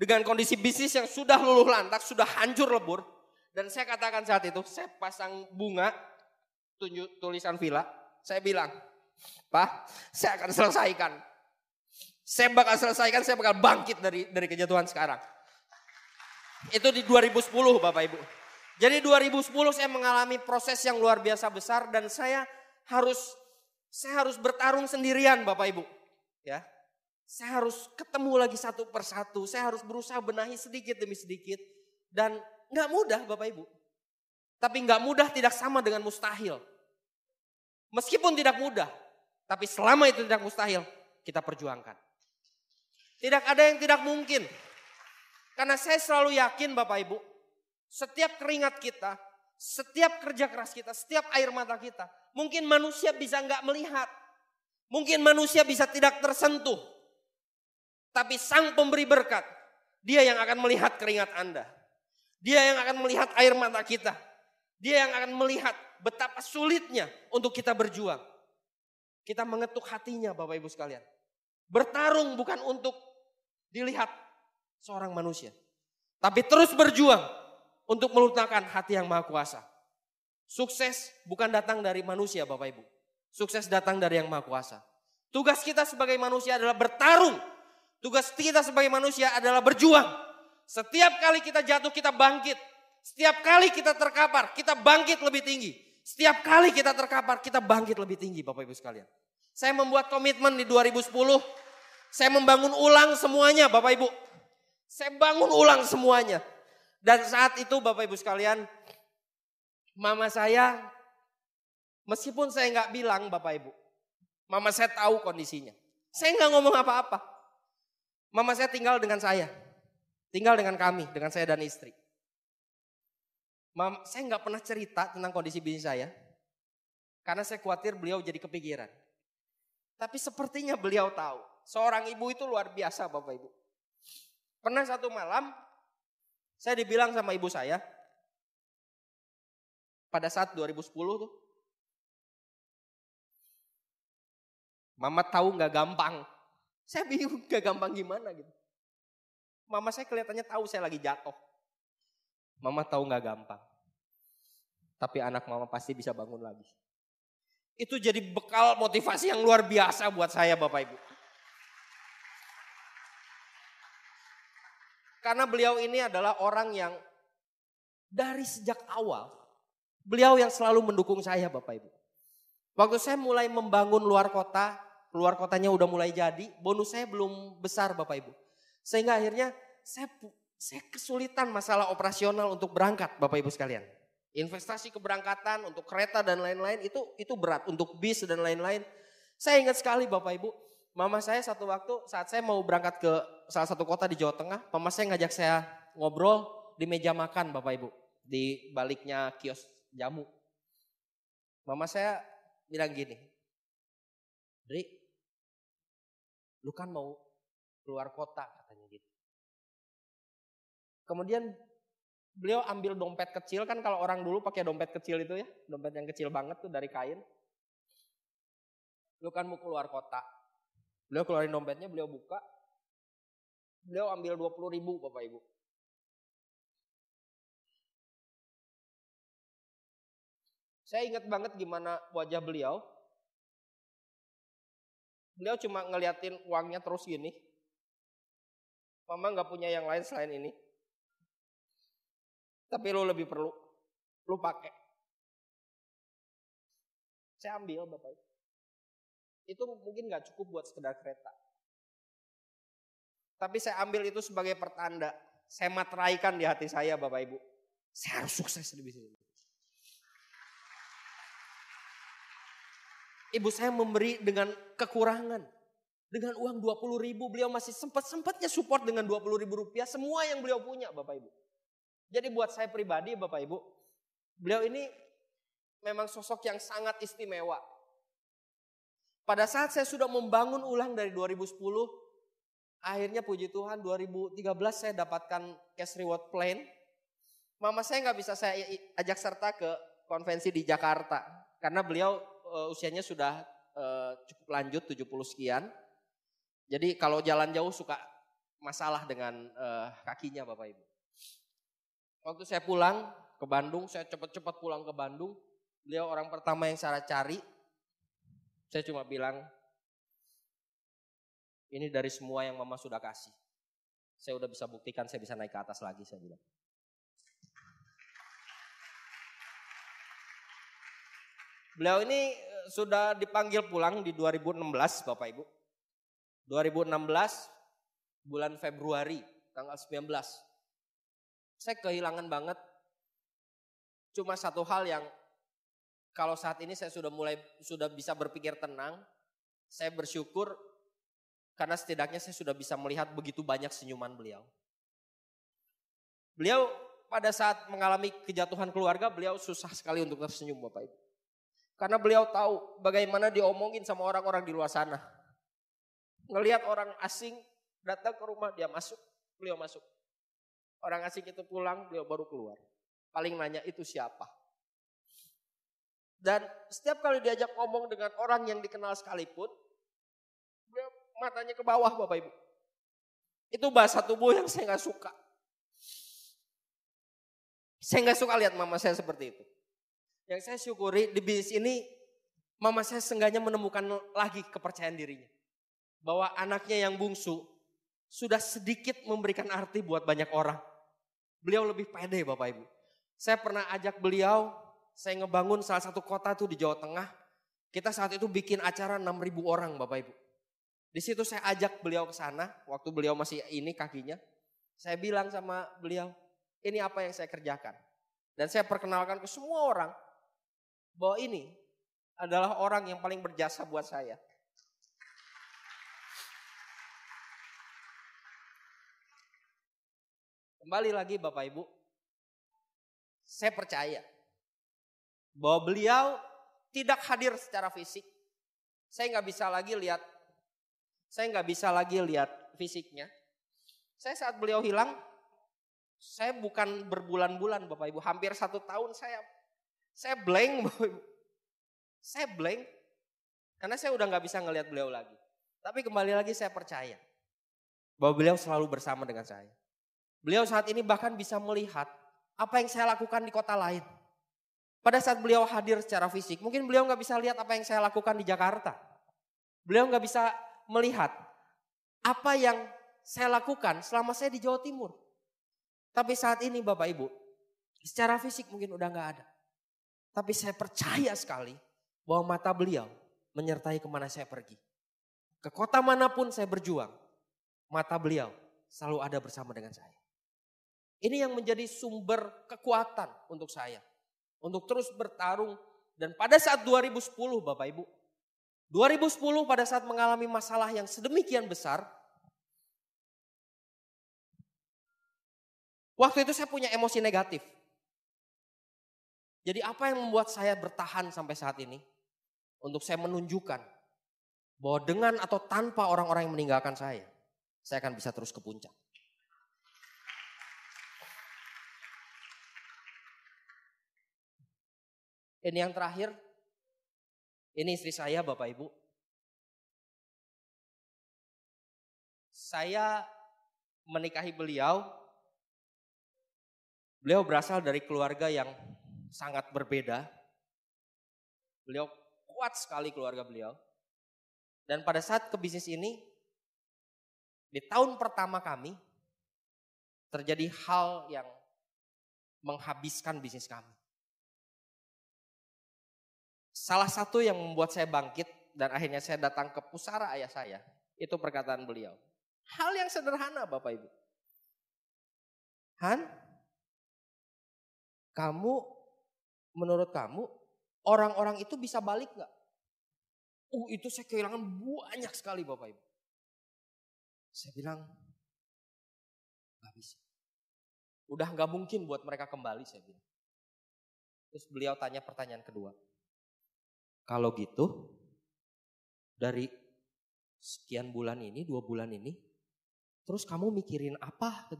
dengan kondisi bisnis yang sudah luluh lantak, sudah hancur lebur. Dan saya katakan saat itu, saya pasang bunga, tulisan villa. Saya bilang, Pak, saya akan selesaikan. Saya bakal selesaikan, saya bakal bangkit dari kejatuhan sekarang. Itu di 2010 Bapak Ibu. Jadi 2010 saya mengalami proses yang luar biasa besar dan saya harus bertarung sendirian Bapak Ibu. Ya. Saya harus ketemu lagi satu persatu. Saya harus berusaha benahi sedikit demi sedikit. Dan gak mudah Bapak Ibu. Tapi gak mudah tidak sama dengan mustahil. Meskipun tidak mudah. Tapi selama itu tidak mustahil, kita perjuangkan. Tidak ada yang tidak mungkin. Karena saya selalu yakin Bapak Ibu. Setiap keringat kita, setiap kerja keras kita, setiap air mata kita. Mungkin manusia bisa gak melihat. Mungkin manusia bisa tidak tersentuh. Tapi sang pemberi berkat, dia yang akan melihat keringat Anda. Dia yang akan melihat air mata kita. Dia yang akan melihat betapa sulitnya untuk kita berjuang. Kita mengetuk hatinya Bapak Ibu sekalian. Bertarung bukan untuk dilihat seorang manusia. Tapi terus berjuang untuk melunakkan hati yang maha kuasa. Sukses bukan datang dari manusia Bapak Ibu. Sukses datang dari yang maha kuasa. Tugas kita sebagai manusia adalah bertarung. Tugas kita sebagai manusia adalah berjuang. Setiap kali kita jatuh kita bangkit. Setiap kali kita terkapar kita bangkit lebih tinggi. Setiap kali kita terkapar kita bangkit lebih tinggi Bapak Ibu sekalian. Saya membuat komitmen di 2010. Saya membangun ulang semuanya Bapak Ibu. Saya bangun ulang semuanya. Dan saat itu Bapak Ibu sekalian, mama saya, meskipun saya nggak bilang Bapak Ibu, mama saya tahu kondisinya. Saya nggak ngomong apa-apa. Mama saya tinggal dengan saya, tinggal dengan kami, dengan saya dan istri. Saya nggak pernah cerita tentang kondisi bisnis saya, karena saya khawatir beliau jadi kepikiran. Tapi sepertinya beliau tahu, seorang ibu itu luar biasa Bapak Ibu. Pernah satu malam, saya dibilang sama ibu saya, pada saat 2010 tuh, mama tahu gak gampang. Saya bingung gak gampang gimana gitu. Mama saya kelihatannya tahu saya lagi jatuh. Mama tahu gak gampang. Tapi anak mama pasti bisa bangun lagi. Itu jadi bekal motivasi yang luar biasa buat saya Bapak Ibu. Karena beliau ini adalah orang yang dari sejak awal, beliau yang selalu mendukung saya Bapak Ibu. Waktu saya mulai membangun luar kotanya udah mulai jadi, bonus saya belum besar Bapak Ibu. Sehingga akhirnya saya kesulitan masalah operasional untuk berangkat Bapak Ibu sekalian. Investasi keberangkatan untuk kereta dan lain-lain itu berat, untuk bis dan lain-lain. Saya ingat sekali Bapak Ibu, mama saya satu waktu saat saya mau berangkat ke salah satu kota di Jawa Tengah, mama saya ngajak saya ngobrol di meja makan Bapak Ibu. Di baliknya kios jamu. Mama saya bilang gini, Dri, lu kan mau keluar kota katanya gitu. Kemudian beliau ambil dompet kecil, kan kalau orang dulu pakai dompet kecil itu ya, dompet yang kecil banget tuh dari kain. Lu kan mau keluar kota. Beliau keluarin dompetnya, beliau buka. Beliau ambil 20.000 Bapak Ibu. Saya ingat banget gimana wajah beliau. Beliau cuma ngeliatin uangnya terus gini. Mama gak punya yang lain selain ini. Tapi lu lebih perlu. Lu pakai. Saya ambil Bapak Ibu. Itu mungkin gak cukup buat sekedar kereta. Tapi saya ambil itu sebagai pertanda. Saya materaikan di hati saya Bapak Ibu. Saya harus sukses di bisnis ini. Ibu saya memberi dengan kekurangan. Dengan uang 20.000 beliau masih sempat-sempatnya support dengan 20.000 rupiah. Semua yang beliau punya Bapak Ibu. Jadi buat saya pribadi Bapak Ibu. Beliau ini memang sosok yang sangat istimewa. Pada saat saya sudah membangun ulang dari 2010. Akhirnya puji Tuhan 2013 saya dapatkan cash reward plan. Mama saya gak bisa saya ajak serta ke konvensi di Jakarta. Karena beliau usianya sudah cukup lanjut 70 sekian. Jadi kalau jalan jauh suka masalah dengan kakinya Bapak Ibu. Waktu saya pulang ke Bandung, saya cepat-cepat pulang ke Bandung. Beliau orang pertama yang saya cari. Saya cuma bilang, ini dari semua yang mama sudah kasih. Saya udah bisa buktikan saya bisa naik ke atas lagi, saya bilang. Beliau ini sudah dipanggil pulang di 2016 Bapak Ibu. 2016 bulan Februari tanggal 19. Saya kehilangan banget. Cuma satu hal yang kalau saat ini saya sudah bisa berpikir tenang. Saya bersyukur karena setidaknya saya sudah bisa melihat begitu banyak senyuman beliau. Beliau pada saat mengalami kejatuhan keluarga, beliau susah sekali untuk tersenyum Bapak Ibu. Karena beliau tahu bagaimana diomongin sama orang-orang di luar sana. Ngelihat orang asing datang ke rumah, dia masuk, beliau masuk. Orang asing itu pulang, beliau baru keluar. Paling nanya itu siapa? Dan setiap kali diajak ngomong dengan orang yang dikenal sekalipun, beliau matanya ke bawah Bapak Ibu. Itu bahasa tubuh yang saya gak suka. Saya gak suka lihat mama saya seperti itu. Yang saya syukuri di bisnis ini, mama saya seenggaknya menemukan lagi kepercayaan dirinya. Bahwa anaknya yang bungsu sudah sedikit memberikan arti buat banyak orang. Beliau lebih pede Bapak Ibu. Saya pernah ajak beliau, saya ngebangun salah satu kota tuh di Jawa Tengah. Kita saat itu bikin acara 6.000 orang Bapak Ibu. Di situ saya ajak beliau ke sana, waktu beliau masih ini kakinya. Saya bilang sama beliau, ini apa yang saya kerjakan. Dan saya perkenalkan ke semua orang bahwa ini adalah orang yang paling berjasa buat saya. Kembali lagi Bapak Ibu, saya percaya bahwa beliau tidak hadir secara fisik. Saya nggak bisa lagi lihat fisiknya. Saya saat beliau hilang, saya bukan berbulan-bulan Bapak Ibu, hampir 1 tahun saya blank Bapak Ibu. Saya blank karena saya udah nggak bisa ngelihat beliau lagi. Tapi kembali lagi saya percaya bahwa beliau selalu bersama dengan saya. Beliau saat ini bahkan bisa melihat apa yang saya lakukan di kota lain. Pada saat beliau hadir secara fisik, mungkin beliau nggak bisa lihat apa yang saya lakukan di Jakarta. Beliau nggak bisa melihat apa yang saya lakukan selama saya di Jawa Timur. Tapi saat ini Bapak Ibu, secara fisik mungkin udah nggak ada. Tapi saya percaya sekali bahwa mata beliau menyertai kemana saya pergi. Ke kota manapun saya berjuang, mata beliau selalu ada bersama dengan saya. Ini yang menjadi sumber kekuatan untuk saya. Untuk terus bertarung. Dan pada saat 2010 Bapak Ibu. 2010 pada saat mengalami masalah yang sedemikian besar. Waktu itu saya punya emosi negatif. Jadi apa yang membuat saya bertahan sampai saat ini? Untuk saya menunjukkan bahwa dengan atau tanpa orang-orang yang meninggalkan saya akan bisa terus ke puncak. Ini yang terakhir, ini istri saya Bapak Ibu. Saya menikahi beliau berasal dari keluarga yang sangat berbeda. Beliau kuat sekali keluarga beliau. Dan pada saat ke bisnis ini, di tahun pertama kami, terjadi hal yang menghabiskan bisnis kami. Salah satu yang membuat saya bangkit dan akhirnya saya datang ke pusara ayah saya, itu perkataan beliau. Hal yang sederhana Bapak Ibu. Han, menurut kamu orang-orang itu bisa balik gak? Itu saya kehilangan banyak sekali Bapak Ibu. Saya bilang, gak bisa. Udah gak mungkin buat mereka kembali saya bilang. Terus beliau tanya pertanyaan kedua. Kalau gitu, dari sekian bulan ini, 2 bulan ini, terus kamu mikirin apa?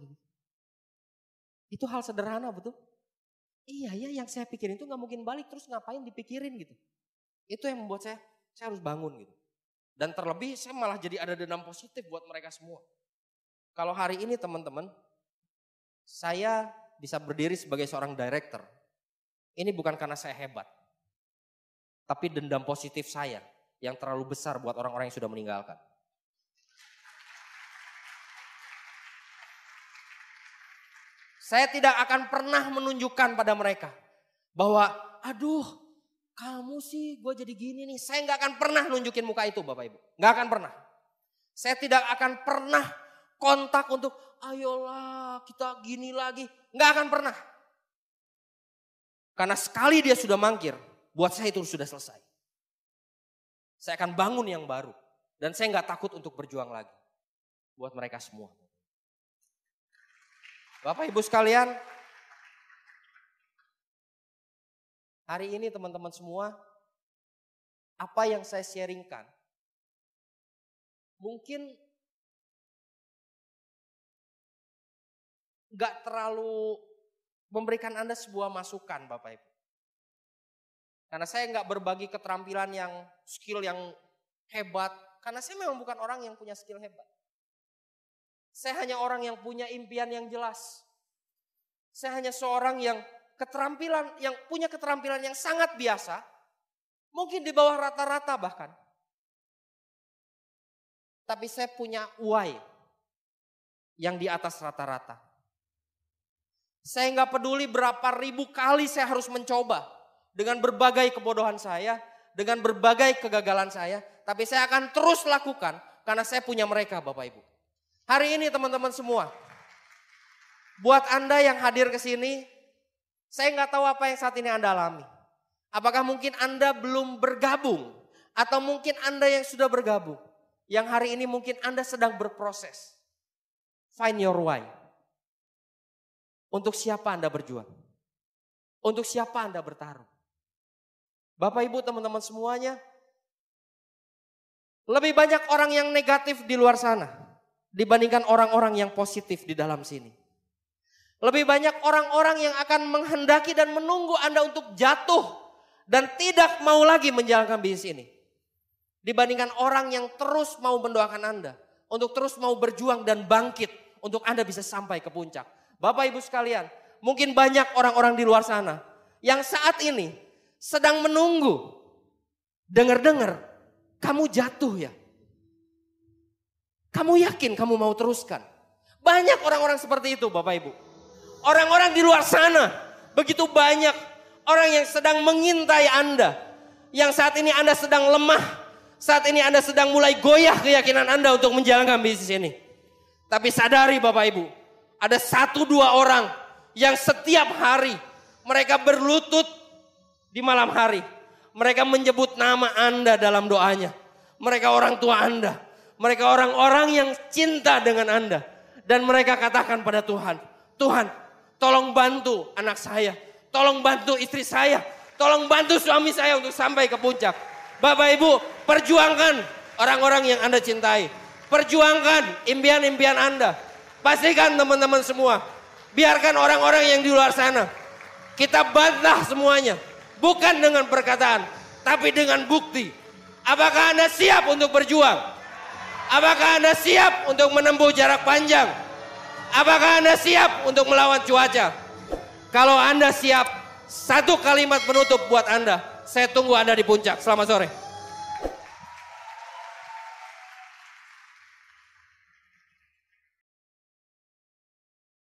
Itu hal sederhana betul? Iya ya, yang saya pikirin itu gak mungkin balik, terus ngapain dipikirin gitu. Itu yang membuat saya harus bangun gitu. Dan terlebih saya malah jadi ada dendam positif buat mereka semua. Kalau hari ini teman-teman, saya bisa berdiri sebagai seorang director. Ini bukan karena saya hebat. Tapi dendam positif saya yang terlalu besar buat orang-orang yang sudah meninggalkan. Saya tidak akan pernah menunjukkan pada mereka bahwa aduh kamu sih gue jadi gini nih. Saya gak akan pernah nunjukin muka itu Bapak Ibu. Gak akan pernah. Saya tidak akan pernah kontak untuk ayolah kita gini lagi. Gak akan pernah. Karena sekali dia sudah mangkir, buat saya itu sudah selesai. Saya akan bangun yang baru. Dan saya gak takut untuk berjuang lagi. Buat mereka semua. Bapak Ibu sekalian. Hari ini teman-teman semua. Apa yang saya sharingkan. Mungkin gak terlalu memberikan Anda sebuah masukan Bapak Ibu. Karena saya nggak berbagi keterampilan yang skill yang hebat. Karena saya memang bukan orang yang punya skill hebat. Saya hanya orang yang punya impian yang jelas. Saya hanya seorang yang punya keterampilan yang sangat biasa. Mungkin di bawah rata-rata bahkan. Tapi saya punya why yang di atas rata-rata. Saya nggak peduli berapa ribu kali saya harus mencoba dengan berbagai kebodohan saya, dengan berbagai kegagalan saya, tapi saya akan terus lakukan karena saya punya mereka, Bapak Ibu. Hari ini teman-teman semua, buat Anda yang hadir ke sini, saya nggak tahu apa yang saat ini Anda alami. Apakah mungkin Anda belum bergabung atau mungkin Anda yang sudah bergabung, yang hari ini mungkin Anda sedang berproses. Find your why. Untuk siapa Anda berjuang? Untuk siapa Anda bertarung? Bapak Ibu teman-teman semuanya, lebih banyak orang yang negatif di luar sana dibandingkan orang-orang yang positif di dalam sini. Lebih banyak orang-orang yang akan menghendaki dan menunggu Anda untuk jatuh dan tidak mau lagi menjalankan bisnis ini. Dibandingkan orang yang terus mau mendoakan Anda untuk terus mau berjuang dan bangkit untuk Anda bisa sampai ke puncak. Bapak Ibu sekalian, mungkin banyak orang-orang di luar sana yang saat ini sedang menunggu. Dengar-dengar, kamu jatuh ya. Kamu yakin kamu mau teruskan? Banyak orang-orang seperti itu Bapak Ibu. Orang-orang di luar sana, begitu banyak orang yang sedang mengintai Anda. Yang saat ini Anda sedang lemah. Saat ini Anda sedang mulai goyah keyakinan Anda untuk menjalankan bisnis ini. Tapi sadari Bapak Ibu, ada 1-2 orang yang setiap hari mereka berlutut di malam hari. Mereka menyebut nama Anda dalam doanya. Mereka orang tua Anda. Mereka orang-orang yang cinta dengan Anda. Dan mereka katakan pada Tuhan, Tuhan tolong bantu anak saya. Tolong bantu istri saya. Tolong bantu suami saya untuk sampai ke puncak. Bapak Ibu, perjuangkan orang-orang yang Anda cintai. Perjuangkan impian-impian Anda. Pastikan teman-teman semua, biarkan orang-orang yang di luar sana, kita bantah semuanya. Bukan dengan perkataan, tapi dengan bukti. Apakah Anda siap untuk berjuang? Apakah Anda siap untuk menempuh jarak panjang? Apakah Anda siap untuk melawan cuaca? Kalau Anda siap, satu kalimat penutup buat Anda. Saya tunggu Anda di puncak. Selamat sore.